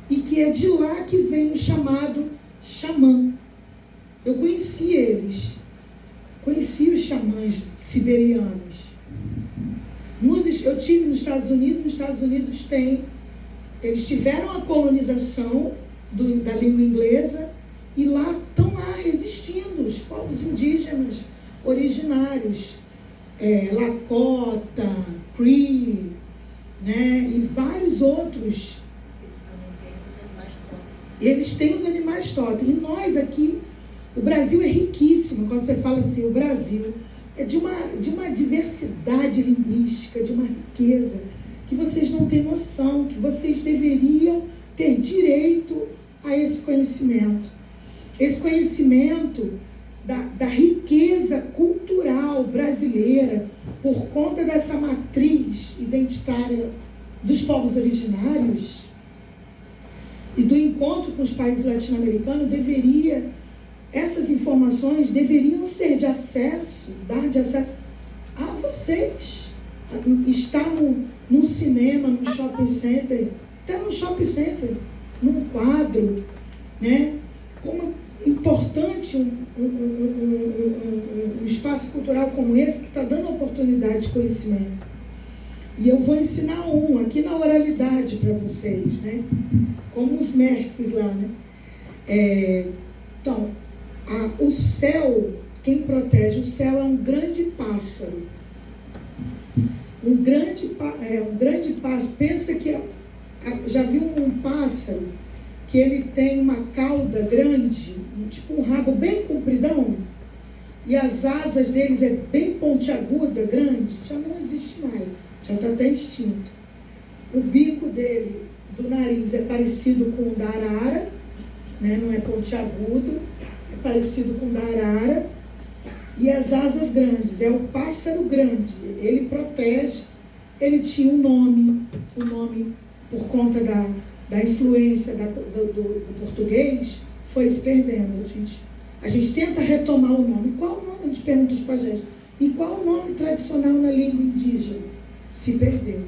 e que é de lá que vem o chamado xamã. Eu conheci eles, conheci os xamãs siberianos. Eu tive nos Estados Unidos eles tiveram a colonização da língua inglesa, e lá estão resistindo os povos indígenas originários, Lakota, Cree, né, e vários outros. Eles têm os animais totem. E nós aqui, o Brasil é riquíssimo. Quando você fala assim, o Brasil é de uma diversidade linguística, de uma riqueza que vocês não têm noção, que vocês deveriam ter direito a esse conhecimento. Esse conhecimento da riqueza cultural brasileira, por conta dessa matriz identitária dos povos originários e do encontro com os países latino-americanos, essas informações deveriam ser dar de acesso a vocês. Estar num cinema, num shopping center, até num shopping center, num quadro, né? Como importante um espaço cultural como esse, que está dando oportunidade de conhecimento. E eu vou ensinar aqui na oralidade para vocês, né? Como os mestres lá, né? Então, o céu, quem protege o céu é um grande pássaro. Um grande pássaro. Pensa que já viu um pássaro que ele tem uma cauda grande, tipo um rabo bem compridão, e as asas deles é bem pontiaguda, grande? Já não existe mais, já está até extinto. O bico dele, do nariz, é parecido com o da arara, né? Não é pontiagudo, é parecido com o da arara. E as asas grandes, é o pássaro grande, ele protege. Ele tinha um nome por conta da influência do português, foi se perdendo. A gente tenta retomar o nome. Qual o nome? A gente pergunta para a gente. E qual o nome tradicional na língua indígena? Se perdeu.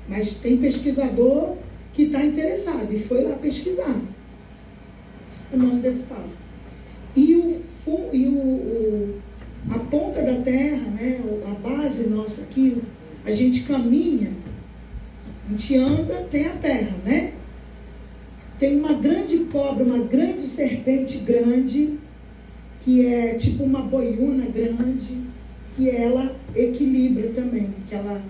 Mas tem pesquisador que está interessado e foi lá pesquisar o nome desse pássaro. A ponta da terra, né, a base nossa aqui, a gente caminha, a gente anda, tem a terra, né? Tem uma grande cobra, uma grande serpente grande, que é tipo uma boiuna grande, que ela equilibra também, que ela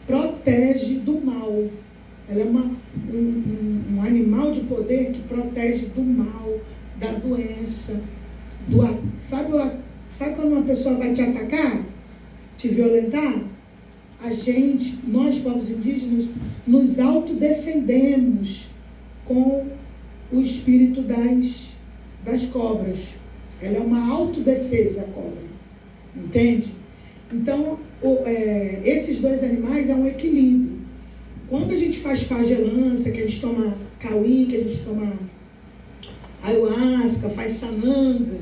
protege do mal. Ela é um animal de poder que protege do mal, da doença, Sabe quando uma pessoa vai te atacar, te violentar? Nós, povos indígenas, nos autodefendemos com o espírito das cobras. Ela é uma autodefesa, a cobra. Entende? Então, esses dois animais é um equilíbrio. Quando a gente faz pagelança, que a gente toma cauim, que a gente toma ayahuasca, faz sananga,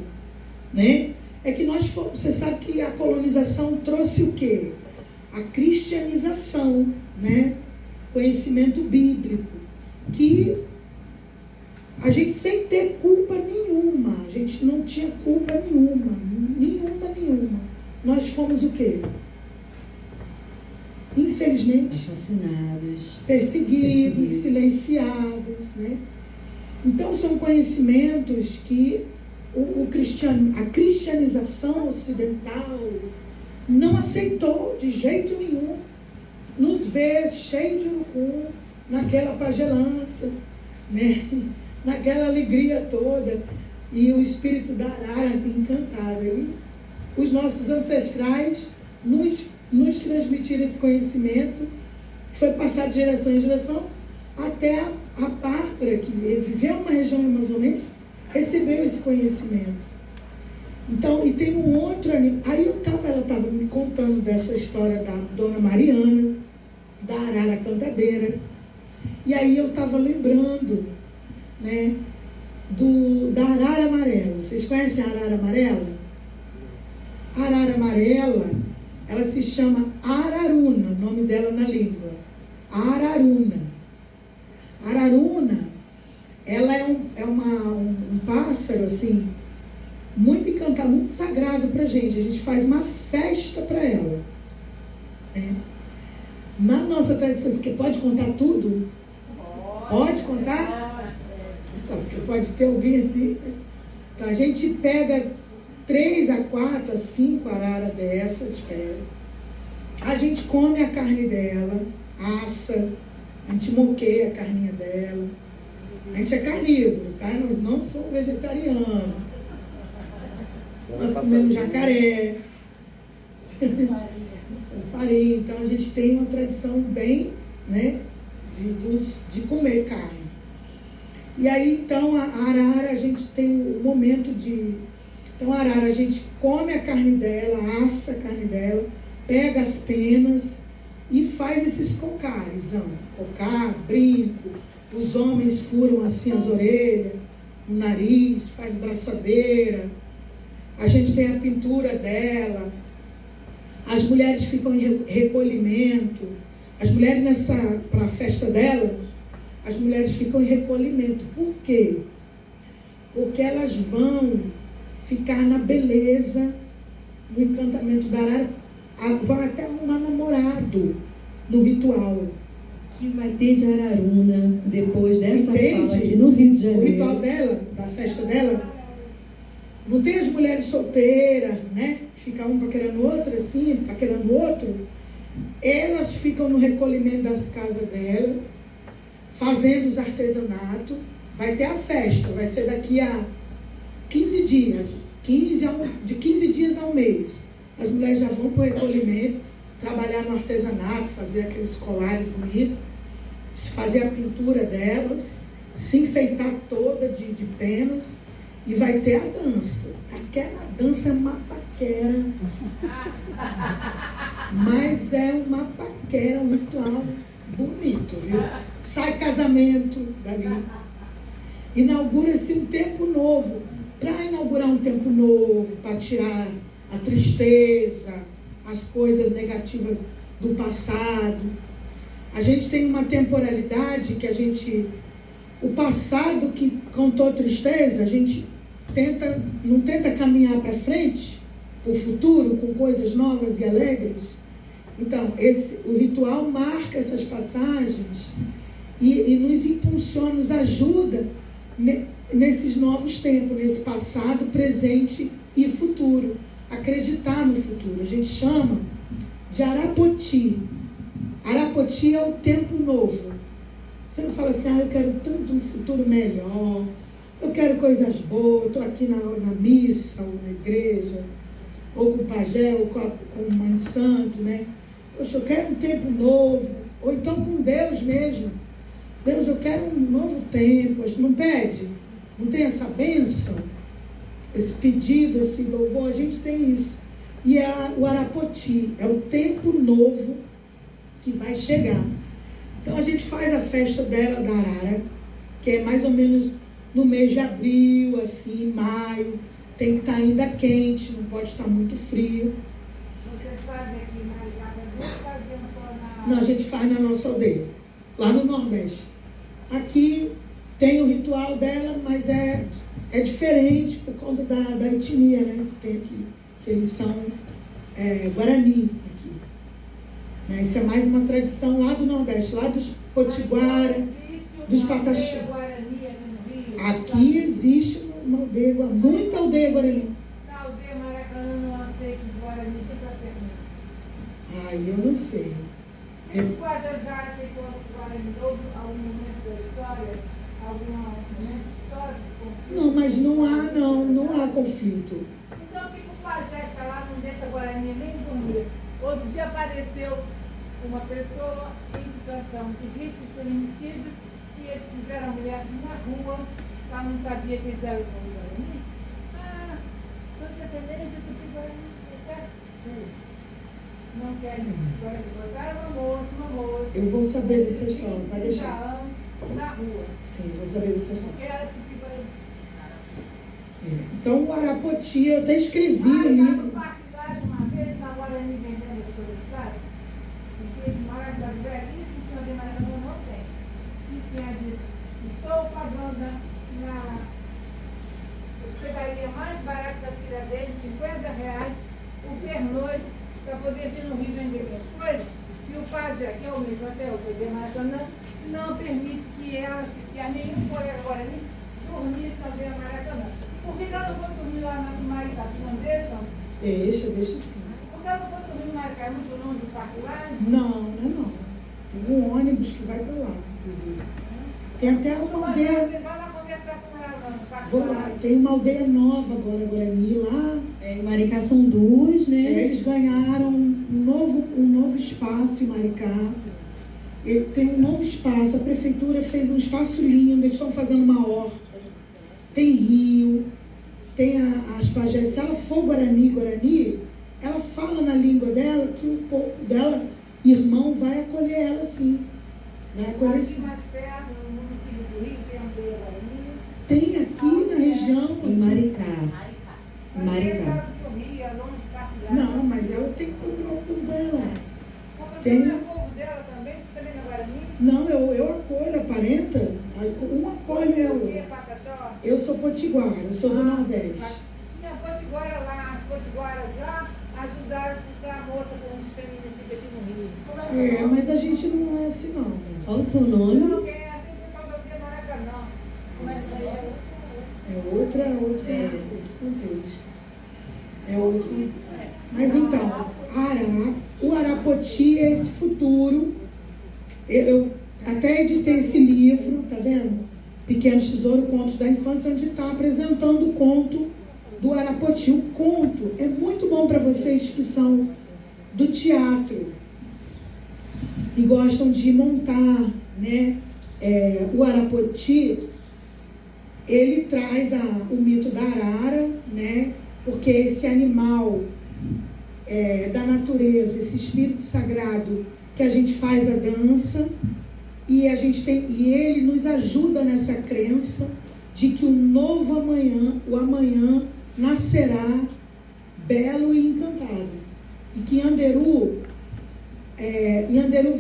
né? É que você sabe que a colonização trouxe o quê? A cristianização, né? Conhecimento bíblico, que a gente sem ter culpa nenhuma, a gente não tinha culpa nenhuma. Nós fomos o quê? Infelizmente, assassinados, perseguidos, silenciados, né? Então são conhecimentos que a cristianização ocidental não aceitou de jeito nenhum. Nos vê cheio de urucum, naquela pagelança, né? Naquela alegria toda, e o espírito da arara encantada. E os nossos ancestrais nos transmitiram esse conhecimento, que foi passado de geração em geração, até a Bárbara, que viveu numa região amazonense, recebeu esse conhecimento. Então, e tem um outro animal. Aí ela estava me contando dessa história da Dona Mariana, da arara cantadeira. E aí eu estava lembrando né, da arara amarela. Vocês conhecem a arara amarela? A arara amarela, ela se chama araruna, o nome dela na língua. Araruna. Araruna, ela é um pássaro, assim, muito encantado, muito sagrado pra gente. A gente faz uma festa para ela. Né? Na nossa tradição, você pode contar tudo? Pode contar? Então, porque pode ter alguém assim. Né? Então, a gente pega 3 a 4 a 5 araras dessas, a gente come a carne dela, assa, a gente moqueia a carninha dela. A gente é carnívoro, tá? Nós não somos vegetarianos. Nós comemos jacaré, farinha. Então a gente tem uma tradição bem, né, de comer carne. E aí, então, a arara, a gente tem um momento de... Então, a arara, a gente come a carne dela, assa a carne dela, pega as penas e faz esses cocares. Cocar, brinco, os homens furam assim as orelhas, o nariz, faz braçadeira. A gente tem a pintura dela. As mulheres ficam em recolhimento. As mulheres para a festa dela, as mulheres ficam em recolhimento. Por quê? Porque elas vão ficar na beleza, no encantamento da arara, vão até arrumar namorado no ritual. Que vai ter de Araruna depois dessa Entende? fala aqui no Rio de Janeiro. O ritual dela, da festa dela, não tem as mulheres solteiras, né? Fica um paquerando outra, assim, paquerando outro. Elas ficam no recolhimento das casas dela, fazendo os artesanatos. Vai ter a festa, vai ser daqui a 15 dias, de 15 dias a um mês. As mulheres já vão para o recolhimento, trabalhar no artesanato, fazer aqueles colares bonitos, fazer a pintura delas, se enfeitar toda de penas, e vai ter a dança. Aquela dança é uma paquera, mas é uma paquera, um ritual bonito, viu? Sai casamento dali. Inaugura-se um tempo novo. Para inaugurar um tempo novo, para tirar a tristeza, as coisas negativas do passado. A gente tem uma temporalidade que o passado que contou tristeza, a gente não tenta caminhar para frente, para o futuro, com coisas novas e alegres. Então, o ritual marca essas passagens e nos impulsiona, nos ajuda nesses novos tempos, nesse passado, presente e futuro. Acreditar no futuro. A gente chama de Arapoti. Arapoti é o tempo novo. Você não fala assim, eu quero tanto um futuro melhor, eu quero coisas boas, estou aqui na missa, ou na igreja, ou com o pajé, ou com o mãe de santo, né? Poxa, eu quero um tempo novo, ou então com Deus mesmo. Deus, eu quero um novo tempo. Não pede? Não tem essa bênção? Esse pedido, esse louvor, a gente tem isso. E o Arapoti é o tempo novo que vai chegar. Então a gente faz a festa dela, da arara, que é mais ou menos no mês de abril, assim, maio. Tem que estar ainda quente, não pode estar muito frio. Vocês fazem aqui na Ilha, fazendo só na... Não, a gente faz na nossa aldeia, lá no Nordeste. Aqui tem o ritual dela, mas é diferente por conta da etnia, né, que tem aqui, que eles são Guarani aqui. Né, isso é mais uma tradição lá do Nordeste, lá dos Potiguara, dos Pataxó. Aqui existe uma aldeia, muita aldeia Guarani. Na aldeia Maracanã não aceita os Guarani para terminar. Aí eu não sei. Eles Guajajara tem outros Guarani, houve algum momento da história, algum momento histórico? Não, mas não há conflito. Então o que o Fajé está lá, não deixa Guarani nem dormir. Outro dia apareceu uma pessoa em situação de risco de feminicídio e eles fizeram a mulher na rua, ela não sabia que eles eram Guarani. Sua descendência do Guarani, não querem Guarani, botaram uma moça. Eu vou saber dessa história, vai deixar. Anos, na rua. Sim, vou saber dessa história. Porque era que fica aí. Então, o Arapoti, eu até escrevi o Lá livro. no Parque Lá, uma vez, na Guarani vendendo as coisas de lá, e fez morar das velhíssimas, que de Maracanã não tem. E tinha disse, estou pagando na hospedaria mais barata da Tiradentes, R$50 o pernoite, para poder vir no Rio vender as coisas. E o Pajé, que é o mesmo hotel que eu Maracanã, não permite que a nenhum colega Guarani dormisse na Via Maracanã. Por que ela não foi dormir lá na Maricá? Não deixam? Deixa sim. Por que ela não foi dormir no Maricá? É muito longe do Parque Laje? Não. Tem um ônibus que vai para lá, inclusive. Tem até uma aldeia. Você vai lá conversar com ela no Parque Vou lá, tem uma aldeia nova agora, Guarani, lá. Em Maricá são duas, né? Eles ganharam um novo espaço em Maricá. Ele tem um novo espaço, a prefeitura fez um espaço lindo, eles estão fazendo uma horta. Tem rio, tem as pajés. Se ela for Guarani, ela fala na língua dela que o povo dela, irmão, vai acolher ela sim. Vai acolher Aqui sim. mais perto, no município do Rio, tem aldeia Guarani. Tem aqui na região. Em Maricá. Mas Maricá. é do Rio, é longe do Parque Laje. Não, mas ela tem que procurar o povo dela. Como Tem. você não é povo dela também? Você também na Guarani? Não, eu acolho, aparenta. Um acolhe Você é o o quê, outro. Pacajó? Eu sou potiguara, eu sou do Nordeste. Tinha potiguara lá, as potiguaras lá ajudaram a expulsar a moça com um feminicídio aqui no Rio. É, mas a gente não é assim não. Qual o seu nome? Porque é assim por causa do que Maracanã. É outro contexto. É outro. Mas então, o Arapoti é esse futuro. Eu até editei esse livro, tá vendo? Pequenos Tesouros, Contos da Infância, onde está apresentando o conto do Arapoti. O conto é muito bom para vocês que são do teatro e gostam de montar, né? O Arapoti, ele traz o mito da arara, né? Porque esse animal da natureza, esse espírito sagrado que a gente faz a dança, e ele nos ajuda nessa crença de que o novo amanhã, o amanhã nascerá belo e encantado. E que Yanderu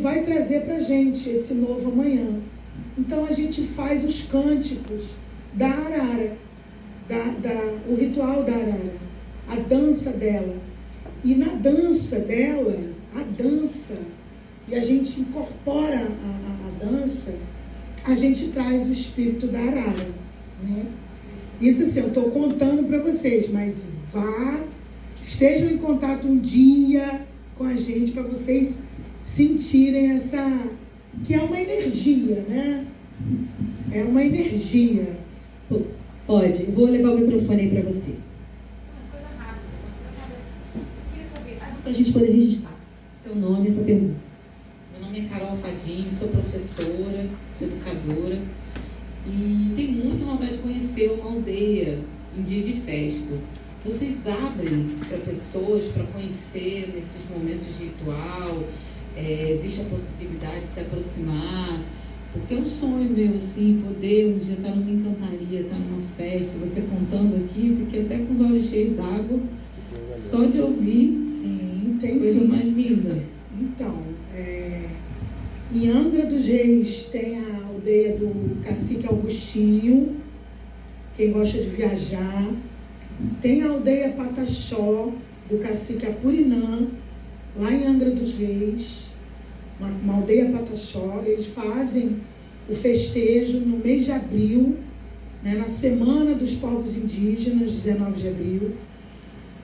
vai trazer para a gente esse novo amanhã. Então a gente faz os cânticos da arara, o ritual da arara, a dança dela. E na dança dela, e a gente incorpora a dança, a gente traz o espírito da arara, né? Isso assim, eu estou contando para vocês, mas estejam em contato um dia com a gente para vocês sentirem que é uma energia, né? É uma energia. Pode, vou levar o microfone aí para você. Coisa rápida. Queria saber, Para a gente poder registrar seu nome e a sua pergunta. Meu nome é Carol Fadini, sou professora, sou educadora e tenho muita vontade de conhecer uma aldeia em dias de festa. Vocês abrem para pessoas para conhecer nesses momentos de ritual? Existe a possibilidade de se aproximar? Porque é um sonho meu, assim, poder um dia estar numa encantaria, estar numa festa, você contando aqui, eu fiquei até com os olhos cheios d'água, só de ouvir. Sim, tem Coisa sim. mais linda. Então, em Angra dos Reis tem a aldeia do Cacique Augustinho, quem gosta de viajar. Tem a aldeia Pataxó, do Cacique Apurinã, lá em Angra dos Reis, uma aldeia Pataxó. Eles fazem o festejo no mês de abril, né, na Semana dos Povos Indígenas, 19 de abril.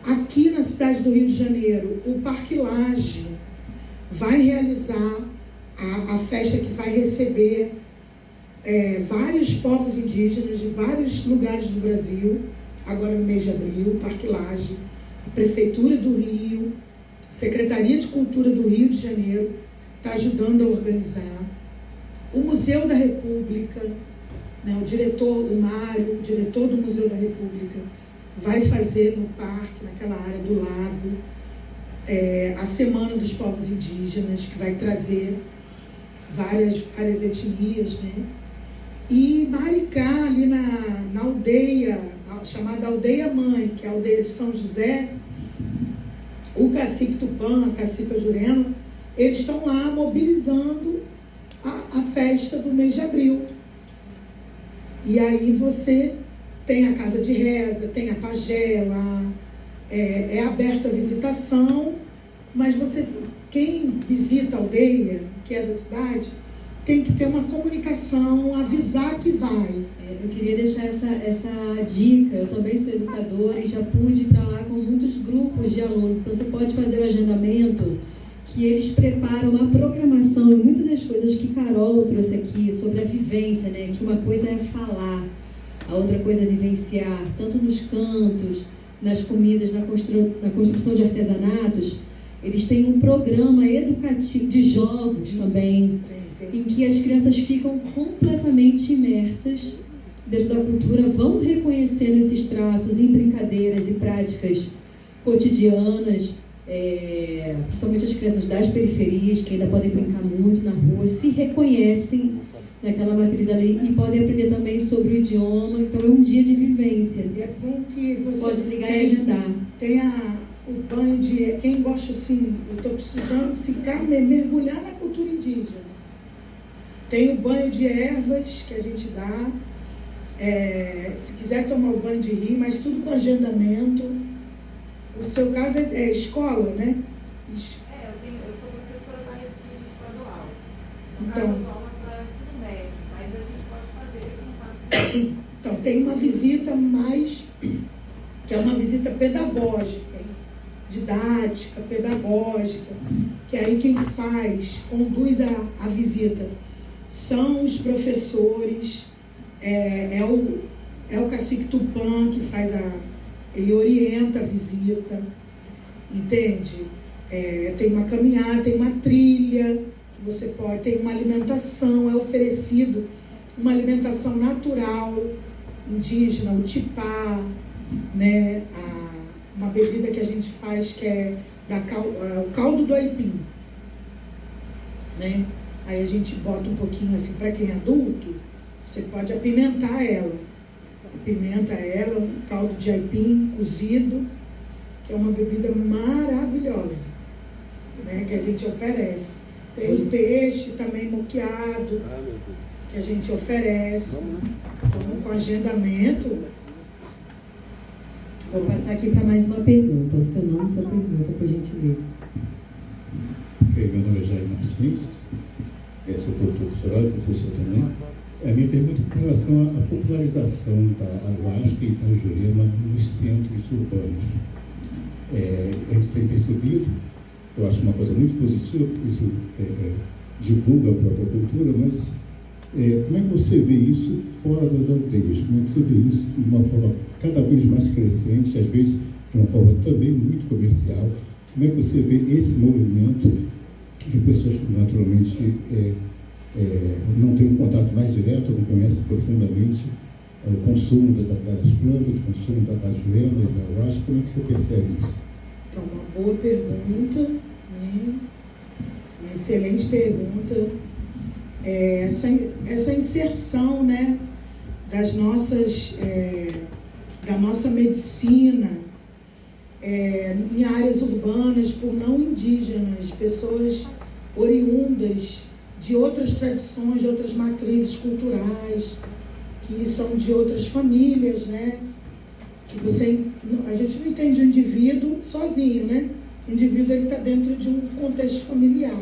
Aqui na cidade do Rio de Janeiro, o Parque Laje vai realizar a festa que vai receber vários povos indígenas de vários lugares do Brasil, agora no mês de abril. O Parque Laje, a Prefeitura do Rio, Secretaria de Cultura do Rio de Janeiro está ajudando a organizar. O Museu da República, né, o diretor, o Mário, o diretor do Museu da República, vai fazer no parque, naquela área do lago, a Semana dos Povos Indígenas, que vai trazer várias etnias, né? E Maricá, ali na aldeia, chamada Aldeia Mãe, que é a aldeia de São José, o cacique Tupã, a cacica Jurema, eles estão lá mobilizando a festa do mês de abril. E aí você tem a casa de reza, tem a pajé lá, é aberta a visitação, mas quem visita a aldeia, que é da cidade, tem que ter uma comunicação, avisar que vai. Eu queria deixar essa dica. Eu também sou educadora e já pude ir para lá com muitos grupos de alunos. Então, você pode fazer o agendamento, que eles preparam uma programação. E muitas das coisas que Carol trouxe aqui sobre a vivência, né? Que uma coisa é falar, a outra coisa é vivenciar, tanto nos cantos, nas comidas, na construção de artesanatos. Eles têm um programa educativo de jogos também, em que as crianças ficam completamente imersas dentro da cultura, vão reconhecendo esses traços em brincadeiras e práticas cotidianas, principalmente as crianças das periferias, que ainda podem brincar muito na rua, se reconhecem naquela matriz ali e podem aprender também sobre o idioma. Então é um dia de vivência. E é bom que você pode ligar e agendar. Tem o banho de... Quem gosta assim, eu estou precisando mergulhar na cultura indígena. Tem o banho de ervas que a gente dá. Se quiser tomar o banho de rio, mas tudo com agendamento. O seu caso é escola, né? Eu sou professora da rede estadual. Então, eu dou aula para ensino médio, mas a gente pode fazer. Então, tem uma visita que é uma visita pedagógica, didática, pedagógica, que aí quem conduz a visita são os professores, é o cacique Tupã que ele orienta a visita, entende? Tem uma caminhada, tem uma trilha, que você pode, tem uma alimentação, é oferecido uma alimentação natural, indígena, o né? Uma bebida que a gente faz que é o caldo do aipim, né? Aí a gente bota um pouquinho assim, para quem é adulto, você pode apimentar ela. Apimenta ela, um caldo de aipim cozido, que é uma bebida maravilhosa, né, que a gente oferece. Tem o peixe também moqueado, que a gente oferece. Então, com agendamento. Vou passar aqui para mais uma pergunta. O seu nome e sua pergunta, por gentileza. Meu nome é Jair Martins, sou produtor cultural e professor também. A minha pergunta é com relação à popularização da ayahuasca e da Jurema nos centros urbanos. A gente tem percebido, eu acho uma coisa muito positiva, porque isso divulga a própria cultura, mas como é que você vê isso fora das aldeias? Como é que você vê isso de uma forma cada vez mais crescente, às vezes de uma forma também muito comercial? Como é que você vê esse movimento de pessoas que naturalmente não têm um contato mais direto, não conhecem profundamente o consumo das plantas, o consumo da jurema e da ayahuasca? Como é que você percebe isso? Então, uma boa pergunta, né? Uma excelente pergunta. Essa inserção, né, da nossa medicina em áreas urbanas por não indígenas, pessoas oriundas de outras tradições, de outras matrizes culturais, que são de outras famílias, né? Que a gente não entende o indivíduo sozinho, né? O indivíduo está dentro de um contexto familiar.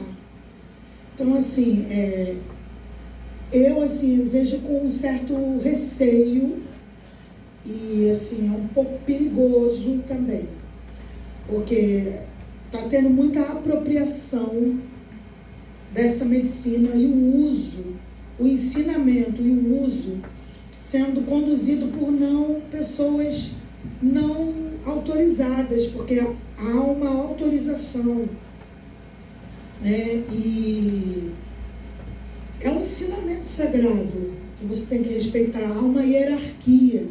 Então, assim, eu vejo com um certo receio e, assim, é um pouco perigoso também, porque está tendo muita apropriação dessa medicina e o ensinamento e o uso sendo conduzido por pessoas não autorizadas, porque há uma autorização, né? E é um ensinamento sagrado que você tem que respeitar. Há uma hierarquia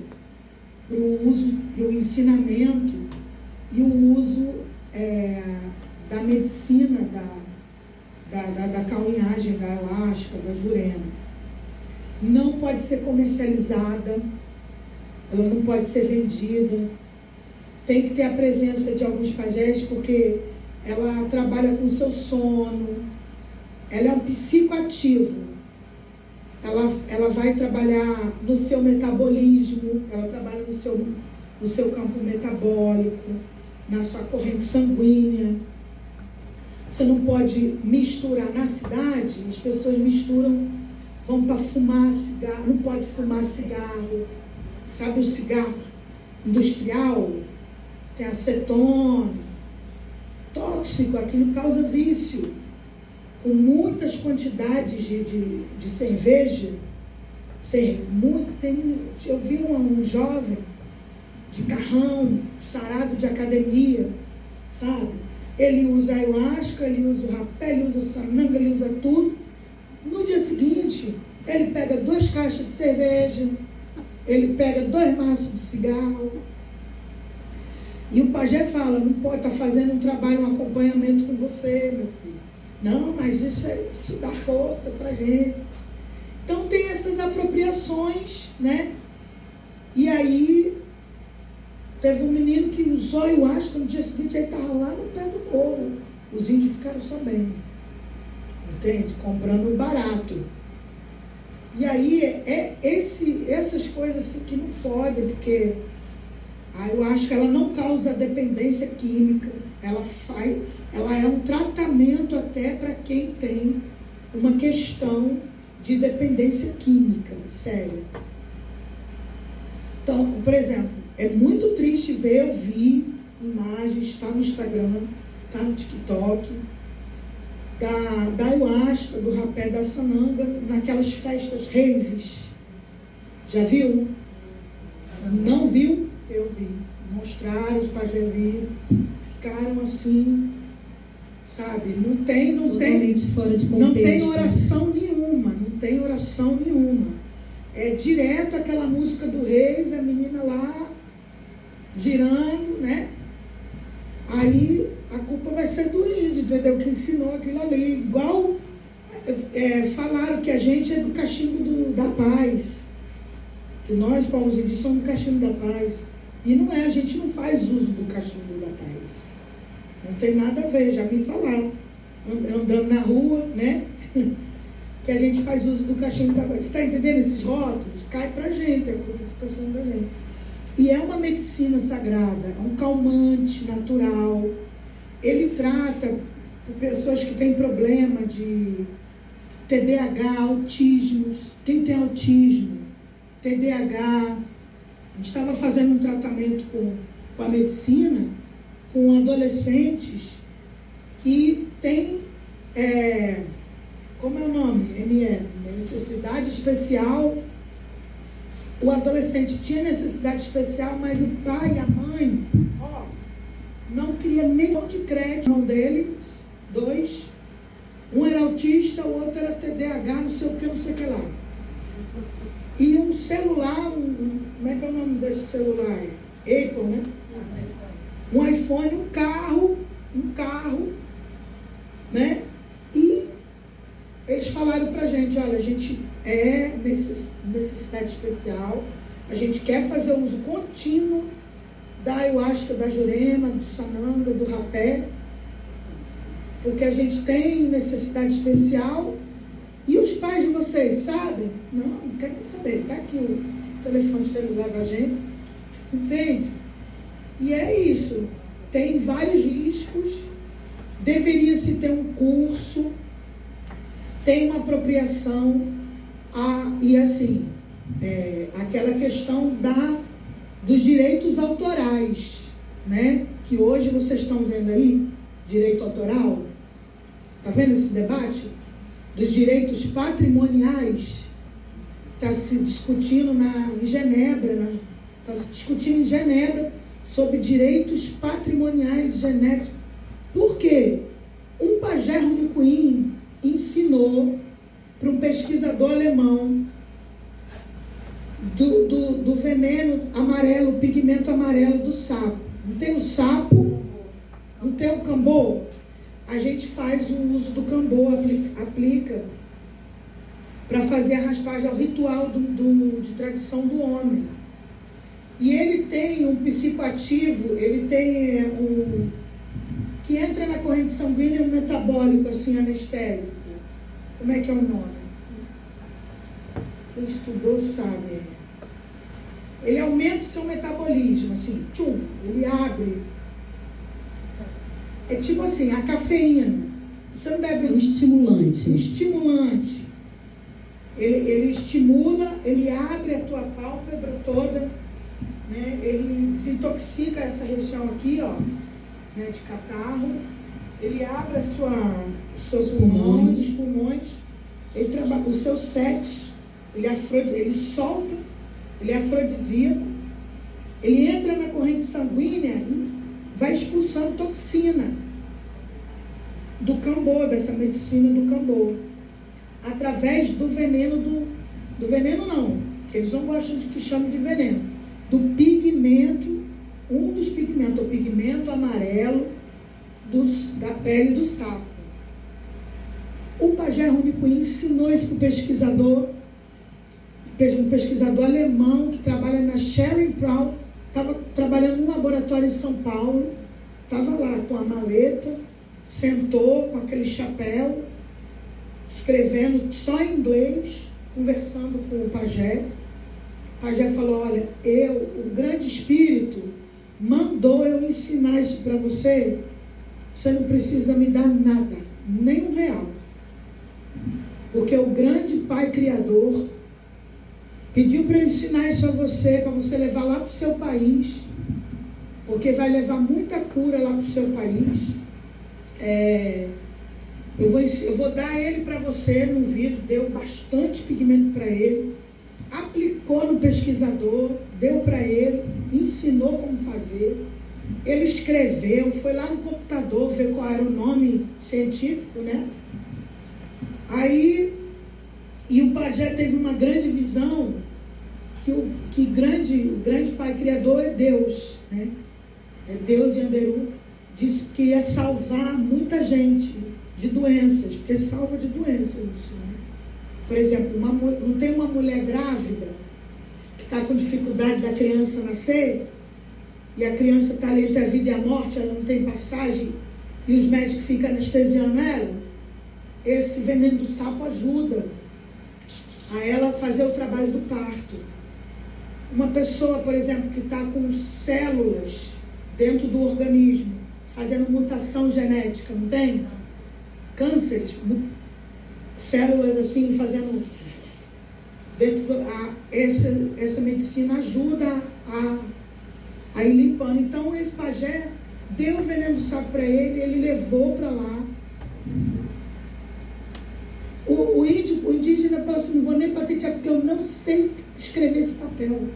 para o uso, para o ensinamento e o uso da medicina, da cauinhagem, da ayahuasca, da jurema. não pode ser comercializada, ela não pode ser vendida. Tem que ter a presença de alguns pajés, porque ela trabalha com o seu sono, ela é um psicoativo, ela vai trabalhar no seu metabolismo, ela trabalha no seu campo metabólico, na sua corrente sanguínea. Você não pode misturar. Na cidade, as pessoas misturam, vão para fumar cigarro, não pode fumar cigarro. Sabe o cigarro industrial? Tem acetona, tóxico, aquilo causa vício. Com muitas quantidades de cerveja, eu vi um jovem de carrão, sarado de academia, sabe? Ele usa ayahuasca, ele usa o rapé, ele usa sananga, ele usa tudo. No dia seguinte, ele pega 2 caixas de cerveja, ele pega 2 maços de cigarro. E o pajé fala, não pode estar fazendo um trabalho, um acompanhamento com você, meu filho. Não, mas isso dá força pra gente. Então tem essas apropriações, né? E aí, teve um menino que usou ayahuasca, no dia seguinte ele estava lá no pé do morro. Os índios ficaram sabendo. Entende? Comprando barato. E aí, essas coisas assim que não podem, porque a ayahuasca ela não causa dependência química. Ela é um tratamento até para quem tem uma questão de dependência química, sério. Então, por exemplo, é muito triste ver, eu vi imagens, está no Instagram, está no TikTok, da ayahuasca, do rapé, da sananga, naquelas festas raves. Já viu? Não viu? Eu vi. Mostraram, os pajés viram, ficaram assim, sabe? Não tem fora de contexto. Não tem oração nenhuma. É direto aquela música do rave, a menina lá girando, né? Aí a culpa vai ser do índio, entendeu? Que ensinou aquilo ali. Igual falaram que a gente é do cachimbo da paz. Que nós, povos indígenas, somos do cachimbo da paz. E não é, a gente não faz uso do cachimbo da paz. Não tem nada a ver, já me falaram. Andando na rua, né? Que a gente faz uso do cachimbo da paz. Você está entendendo esses rótulos? Cai pra gente, a culpa fica sendo da gente. E é uma medicina sagrada, é um calmante natural. Ele trata por pessoas que têm problema de TDAH, autismos. Quem tem autismo, TDAH. A gente estava fazendo um tratamento com a medicina, com adolescentes que têm, como é o nome? Necessidade especial. O adolescente tinha necessidade especial, mas o pai e a mãe, não queria nem de crédito. Um deles, 2, um era autista, o outro era TDAH, não sei o que lá. E um celular, como é que é o nome desse celular? Apple, né? Um iPhone, um carro, né? E eles falaram pra gente, olha, a gente necessidade especial, a gente quer fazer o uso contínuo da ayahuasca, da jurema, do sananga, do rapé, porque a gente tem necessidade especial. E os pais de vocês sabem? Não quero nem saber. Está aqui o telefone celular da gente. Entende? E é isso. Tem vários riscos. Deveria-se ter um curso. Tem uma apropriação. E assim, aquela questão dos direitos autorais, né? Que hoje vocês estão vendo aí, direito autoral. Está vendo esse debate? Dos direitos patrimoniais, está se discutindo em Genebra, está se discutindo em Genebra sobre direitos patrimoniais genéticos. Por quê? Um pajé Runicuim ensinou para um pesquisador alemão do veneno amarelo, pigmento amarelo do sapo. Não tem o sapo, não tem o cambô. A gente faz o uso do cambô, aplica para fazer a raspagem, ao ritual de tradição do homem. E ele tem um psicoativo, ele tem que entra na corrente sanguínea, um metabólico, assim, anestésico. Como é que é o nome? Quem estudou sabe. Ele aumenta o seu metabolismo, assim, tchum, ele abre. É tipo assim, a cafeína. Você não bebe Um estimulante. um estimulante. Ele estimula, ele abre a tua pálpebra toda, né? Ele desintoxica essa região aqui, ó, né, de catarro. Ele abre os seus pulmões, os pulmões. Ele trabalha o seu sexo. Ele solta, ele é afrodisíaco. Ele entra na corrente sanguínea e vai expulsando toxina do cambô, dessa medicina do cambô, através do veneno do veneno não, que eles não gostam de que chamem de veneno, do pigmento, um dos pigmentos, o pigmento amarelo da pele do sapo. O pajé Runicuim ensinou isso para um pesquisador alemão que trabalha na Schering Prahl, estava trabalhando num laboratório em São Paulo, estava lá com a maleta, sentou com aquele chapéu, escrevendo só em inglês, conversando com o pajé. O pajé falou: olha, o grande espírito mandou eu ensinar isso para você, você não precisa me dar nada, nem R$1, porque o grande Pai Criador pediu para eu ensinar isso a você, para você levar lá para o seu país, porque vai levar muita cura lá para o seu país. Eu vou dar ele para você num vidro, deu bastante pigmento para ele, aplicou no pesquisador, deu para ele, ensinou como fazer, ele escreveu, foi lá no computador ver qual era o nome científico, né? Aí, e o pajé teve uma grande visão, que o grande Pai Criador é Deus, né? É Deus Yanderu, disse que ia salvar muita gente de doenças, porque salva de doenças isso, né? Por exemplo, não tem uma mulher grávida que está com dificuldade da criança nascer, e a criança está ali entre a vida e a morte, ela não tem passagem, e os médicos ficam anestesiando ela. Esse veneno do sapo ajuda a ela fazer o trabalho do parto. Uma pessoa, por exemplo, que está com células dentro do organismo, fazendo mutação genética, não tem? Cânceres, células assim, fazendo dentro essa medicina ajuda a ir limpando. Então esse pajé deu o veneno do sapo para ele levou para lá. O indígena falou assim: não vou nem patentear porque eu não sei escrever esse papel.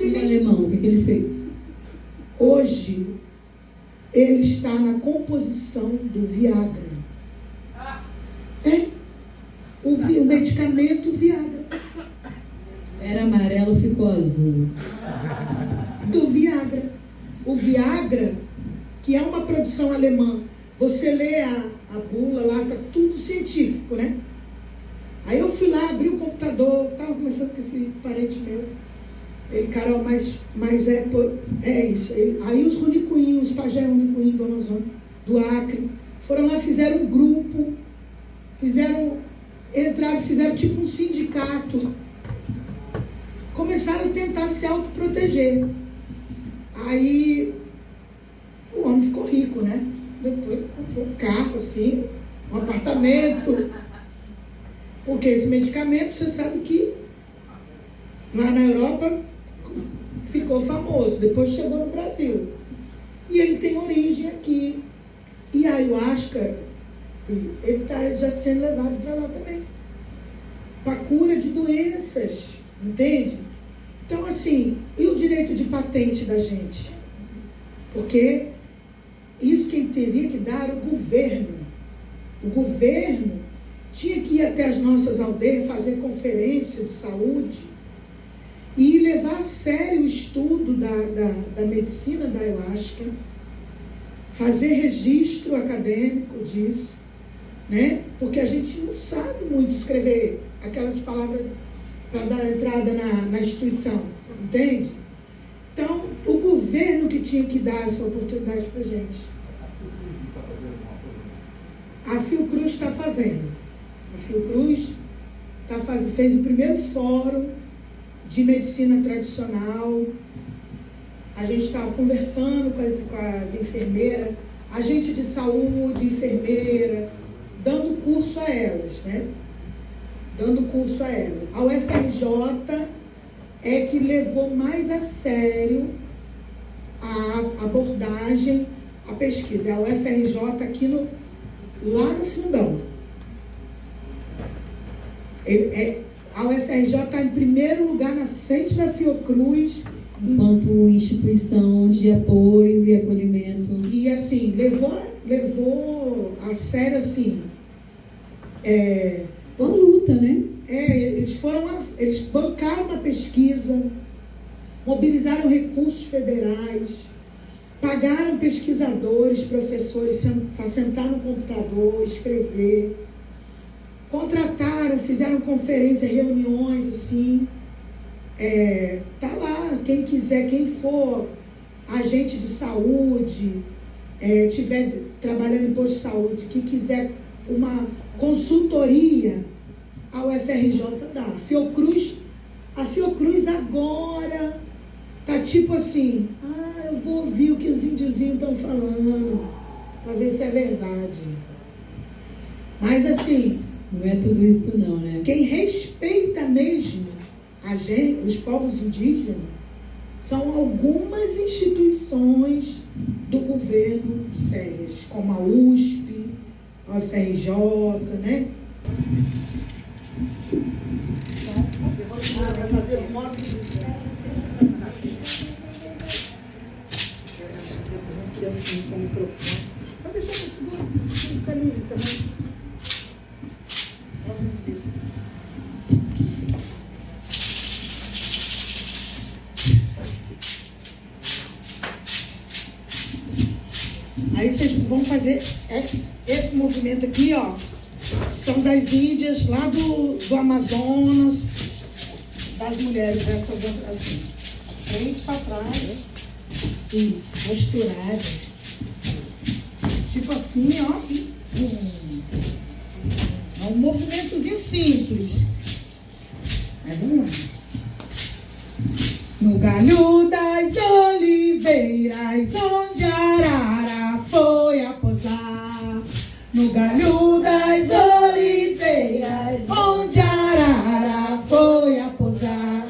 Em alemão, o que ele fez? Hoje ele está na composição do Viagra. O medicamento Viagra. Era amarelo, ficou azul. Do Viagra. O Viagra, que é uma produção alemã. Você lê a bula lá, tá tudo científico, né? Aí eu fui lá, abri o computador, estava conversando com esse parente meu. Ele, Carol, mas é isso. Aí os Runicuim, os pajé Runicuim do Amazonas, do Acre, foram lá, fizeram um grupo, fizeram tipo um sindicato, começaram a tentar se autoproteger. Aí o homem ficou rico, né? Depois comprou um carro, assim, um apartamento. Porque esse medicamento, você sabe que lá na Europa ficou famoso, depois chegou no Brasil. E ele tem origem aqui. E a ayahuasca, ele está já sendo levado para lá também, para cura de doenças, entende? Então, assim, e o direito de patente da gente? Porque isso quem teria que dar era o governo. O governo tinha que ir até as nossas aldeias, fazer conferência de saúde e levar a sério o estudo da medicina da ayahuasca, fazer registro acadêmico disso, né? Porque a gente não sabe muito escrever aquelas palavras para dar entrada na instituição, entende? Então, o governo que tinha que dar essa oportunidade para a gente. A Fiocruz está fazendo. A Fiocruz fez o primeiro fórum de medicina tradicional. A gente estava conversando com as enfermeiras, agente de saúde, enfermeira, dando curso a elas, né? Dando curso a elas. A UFRJ é que levou mais a sério a abordagem, a pesquisa. É a UFRJ aqui lá no fundão. A UFRJ está em primeiro lugar na frente da Fiocruz. Enquanto instituição de apoio e acolhimento. E assim, levou a sério assim. Uma luta, né? Eles bancaram uma pesquisa, mobilizaram recursos federais, pagaram pesquisadores, professores para sentar no computador, escrever, contrataram, fizeram conferências, reuniões, assim. Tá lá, quem quiser, quem for agente de saúde, tiver trabalhando em posto de saúde, que quiser uma consultoria, a UFRJ dá. A Fiocruz agora tá tipo assim, eu vou ouvir o que os índiozinhos estão falando, para ver se é verdade. Mas assim, não é tudo isso não, né? Quem respeita mesmo os povos indígenas são algumas instituições do governo sérias, como a USP, a UFRJ, né? Vai fazer o modo aqui assim, com o microfone. Pode deixar no segundo, fica livre também. Isso. Aí vocês vão fazer esse movimento aqui, ó. São das índias lá do Amazonas, das mulheres, essa dança assim. Frente para trás. Isso, costurada. Tipo assim, ó. É um movimentozinho simples. Aí vamos lá. No galho das oliveiras, onde a arara foi a posar. No galho das oliveiras, onde a arara foi a posar.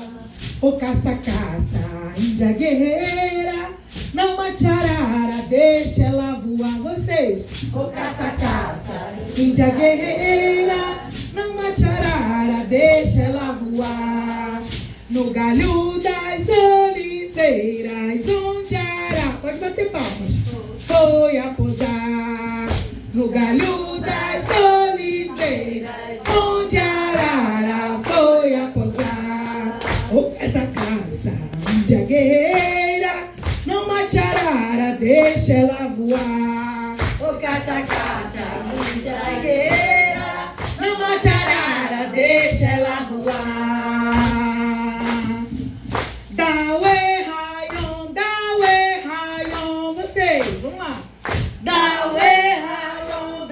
O caça-caça, índia guerreira, não mate a arara, deixa ela voar. Vocês, o caça-caça, índia guerreira, não mate a arara, deixa ela voar. No galho das oliveiras, onde a arara, pode bater palmas, foi a posar. No galho das oliveiras, onde a arara foi a posar. Essa caça, índia guerreira, não mate a arara, deixa ela voar. O caça-caça, índia guerreira, não mate a arara, deixa ela voar. Daue rayon, vocês, vamos lá. Daue rayon,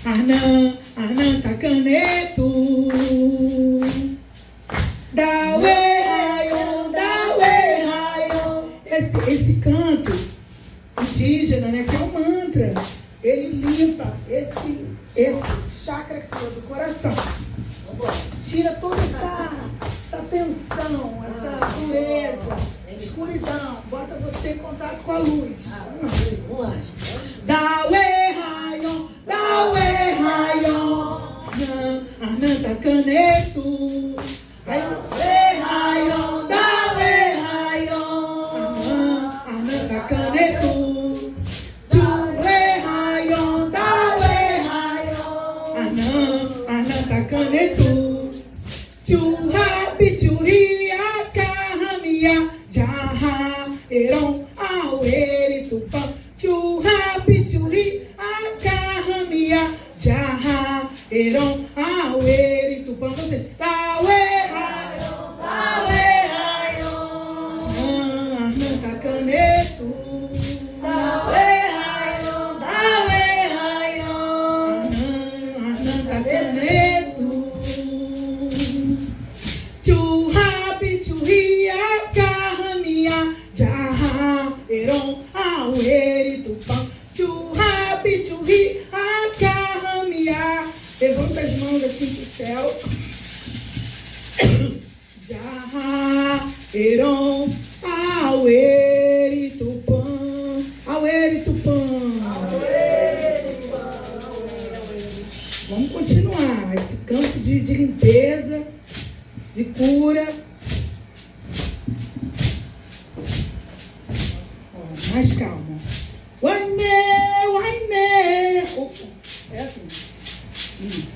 Arnã tá caneto. Daue rayon. Esse canto indígena, né, que é um mantra, ele limpa esse chakra aqui do coração. Tira toda essa tensão, essa dureza, escuridão, bota você em contato com a luz. Vamos lá. Daue rayon, Arnã tá caneto. Daue rayon, Arnã tá caneto. Tue rayon, Arnã tá caneto. Churrapi, churria, carramia, jarra, eron, aueri, tupã. Churrapi, Heron, Aueri, Tupã, Churrabi, Churri, Acarramiá. Levanta as mãos assim pro céu. Jarra, Heron, Aueri, Tupã, Aueri, Tupã. Vamos continuar esse campo de limpeza, de cura. Ó, mais calma. Uaine, uaine. É assim. Isso.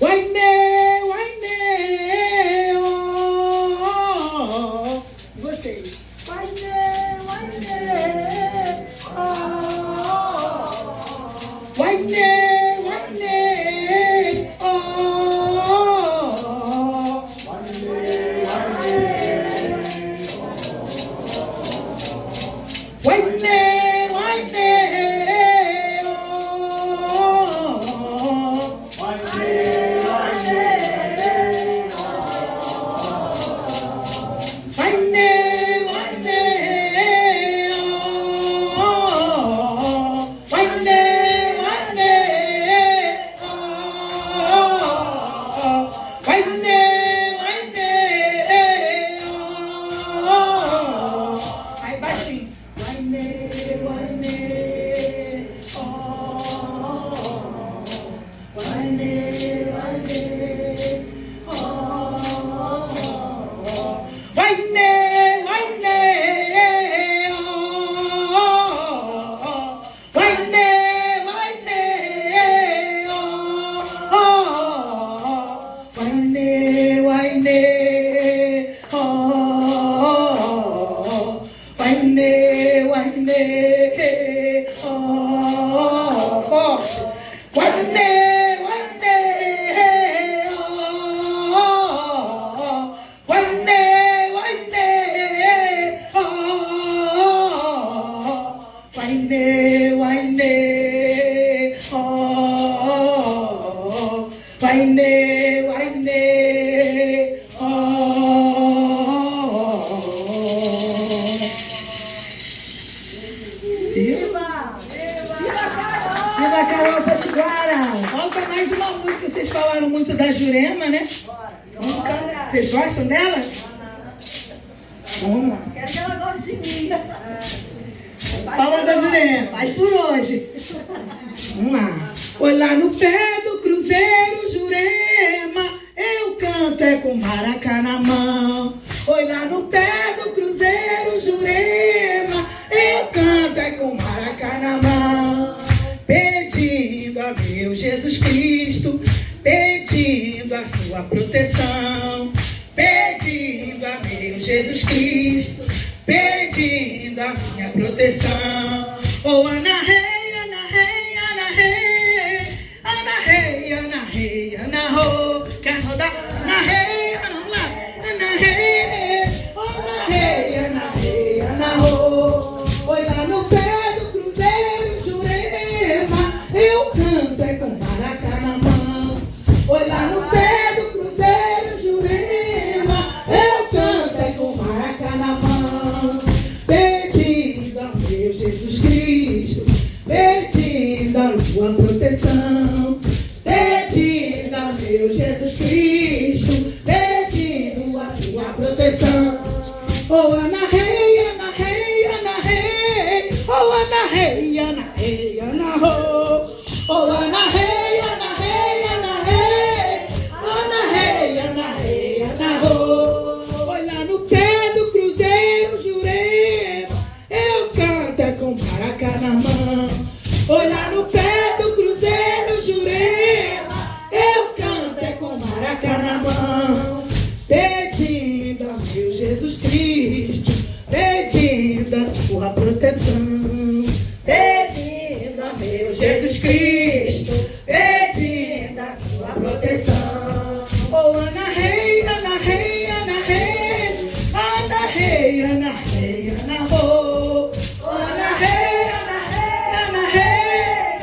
Uaine, uaine. Oh. Vocês. Uaine, uaine. Oh. Uaine. Vocês gostam dela? Vamos lá. Quero que ela goste de mim. Fala da Jurema. Faz por onde? Vamos lá. Oi, lá no pé do cruzeiro, Jurema, eu canto é com maracá na mão. Oi, lá no pé do cruzeiro, Jurema, eu canto é com maracá na mão. Pedindo a meu Jesus Cristo, pedindo a sua proteção, pedindo a meu Jesus Cristo, pedindo a minha proteção. Oh, Ana Rei, Ana Rei, Ana Rei, Ana Rei, Ana Rei, Ana Rô. Quer rodar? Ana Rei, Ana lá, Ana Rei, Ana Rei, Ana Rei, Ana Rô. Oi, lá no pé do cruzeiro, Jurema, eu canto é com maracá na mão. Oi, lá no pé do cruzeiro, Jurema, eu canto é com maracá na mão. Pedindo ao meu Jesus Cristo, pedindo a sua proteção, pedindo ao meu Jesus Cristo, pedindo a sua proteção. Oh, Ana Rei, Ana Rei, Ana Rei, oh, Ana Rei, Ana Rei, Ana Rô. Oh, Ana Rei, Ana Rei, Ana Rei, Ana Rei, Ana Rei, Ana Rô. Oi, lá no pé do cruzeiro, Jurema, eu canto é com maracá na mão. Oi, lá no pé do cruzeiro, Jurema, eu canto é com maracá na mão. Pedindo a meu Jesus Cristo, pedindo a sua proteção, pedindo a meu Jesus Cristo, pedindo a sua proteção. Oh, Ana Rei, Ana Rei, Ana Rei, Ana Rei, Ana Rei, Ana Rô. Oh, Ana Rei, Ana Rei, Ana Rei,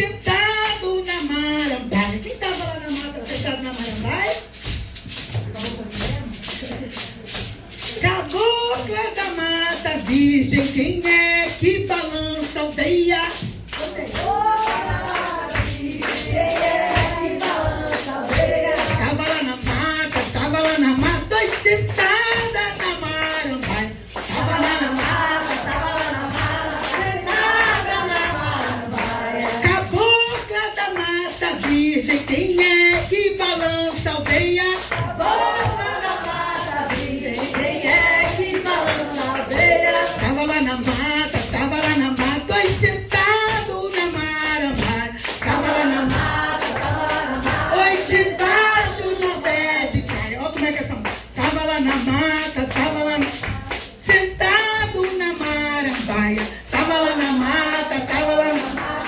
sentado na marambaia. Quem estava lá na mata sentado na marambaia? Cabocla da mata virgem, quem é que balança a aldeia? Tava lá na mata, oi, sentada na marambaia. Tava lá na mata, sentada na marambaia. Cabocla da mata virgem, quem é que balança a aldeia? Cabocla da mata virgem, quem é que balança a aldeia? Tava lá na mata, oi, sentado na marambaia. Tava lá na mata, oi, debaixo de um pé de caia. Olha como é que é essa música. Tava lá na mata, sentado na marambaia. Tava lá na mata,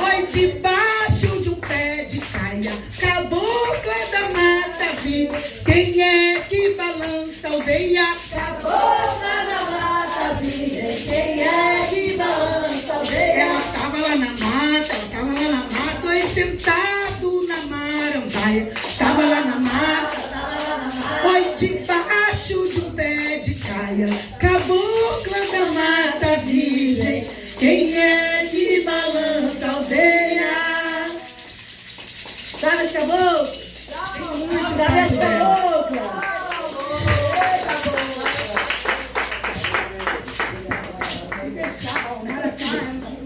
oi, debaixo de um pé de caia. Cabocla da mata viva, quem é que balança a aldeia? Cabocla da mata viva, quem é que balança a aldeia? Ela tava lá na mata, oi, sentado na marambaia. Tava lá na mata, oi, debaixo de um pé de caia. Cabocla da mata virgem, quem é que balança a aldeia? Sabe as caboclas? Sabe as caboclas?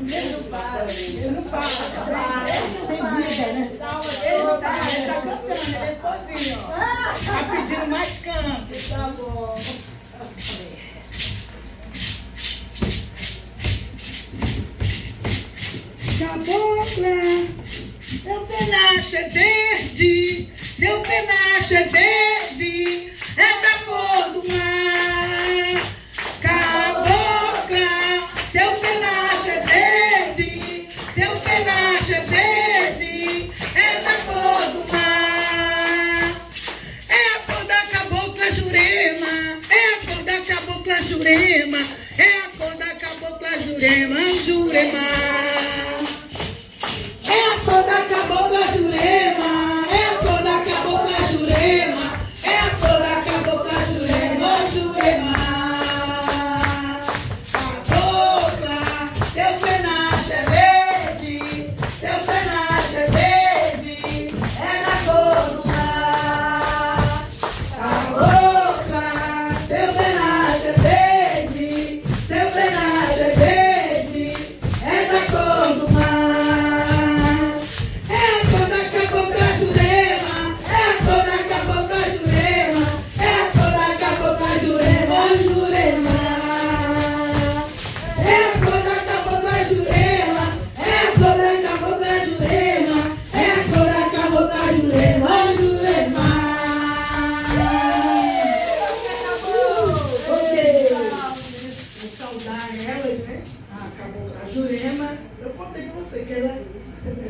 Ele não para. Tem vida, né? Ele tá cantando, ele é sozinho. Tá pedindo mais canto. Tá bom. Cabocla, seu penacho é verde, seu penacho é verde, é da cor do mar. Cabocla, seu penacho é verde, seu penacho é verde, é da cor do mar. É a cor da cabocla Jurema, é a cor da cabocla Jurema, é a cor da cabocla Jurema, Jurema. É a cor da cabocla Jurema, é a cor da cabocla Jurema, é a cor da cabocla Jurema, Jurema. Cabocla, teu penacho é verde, teu penacho é verde, é da cor do mar. Cabocla, teu penacho é verde, teu penacho é verde, é da cor do mar. Eu contei com você que ela é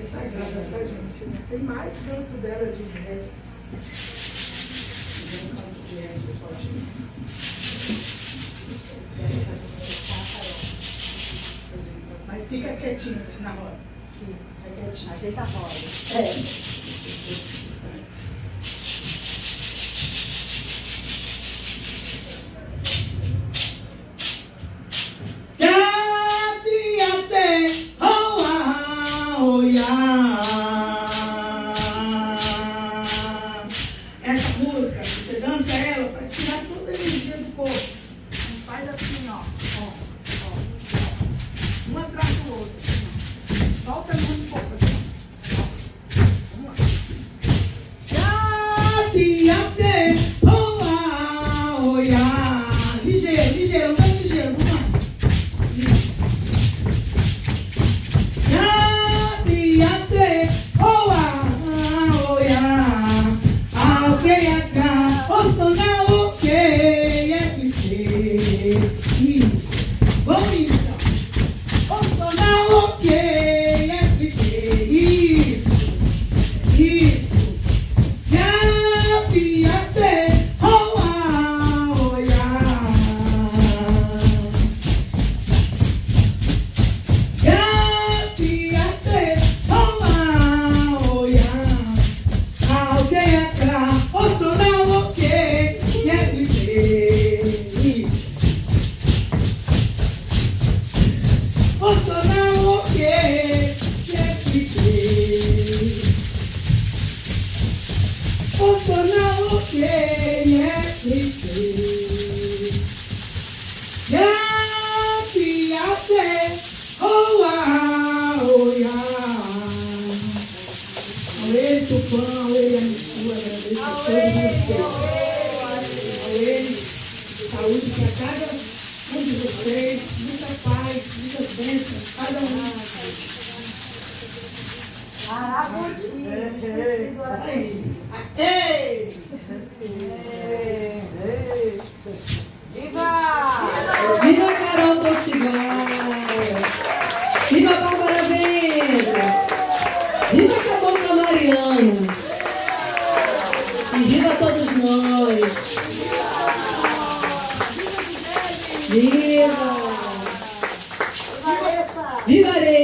sagrada pra gente, né? Tem mais canto dela de resto. Tem um canto de resto, pode ir. Mas fica quietinho assim na roda. Fica quietinho. Ajeita a roda. Essa música, você dança ela para tirar toda a energia do corpo. Faz assim, ó. Um atrás do outro. Assim, ó. Solta muito pouco assim. Vamos lá. Ao ele, Tupã, ao ele, Amichu, agradeço a todos vocês. Ao ele, saúde para cada um de vocês, muita paz, muitas bênçãos, cada um. Ei! Viva Carol Potiguar! Viva Bárbara Ventra! Viva Cabocla Mariana! E viva todos nós! Viva! Viva Areza!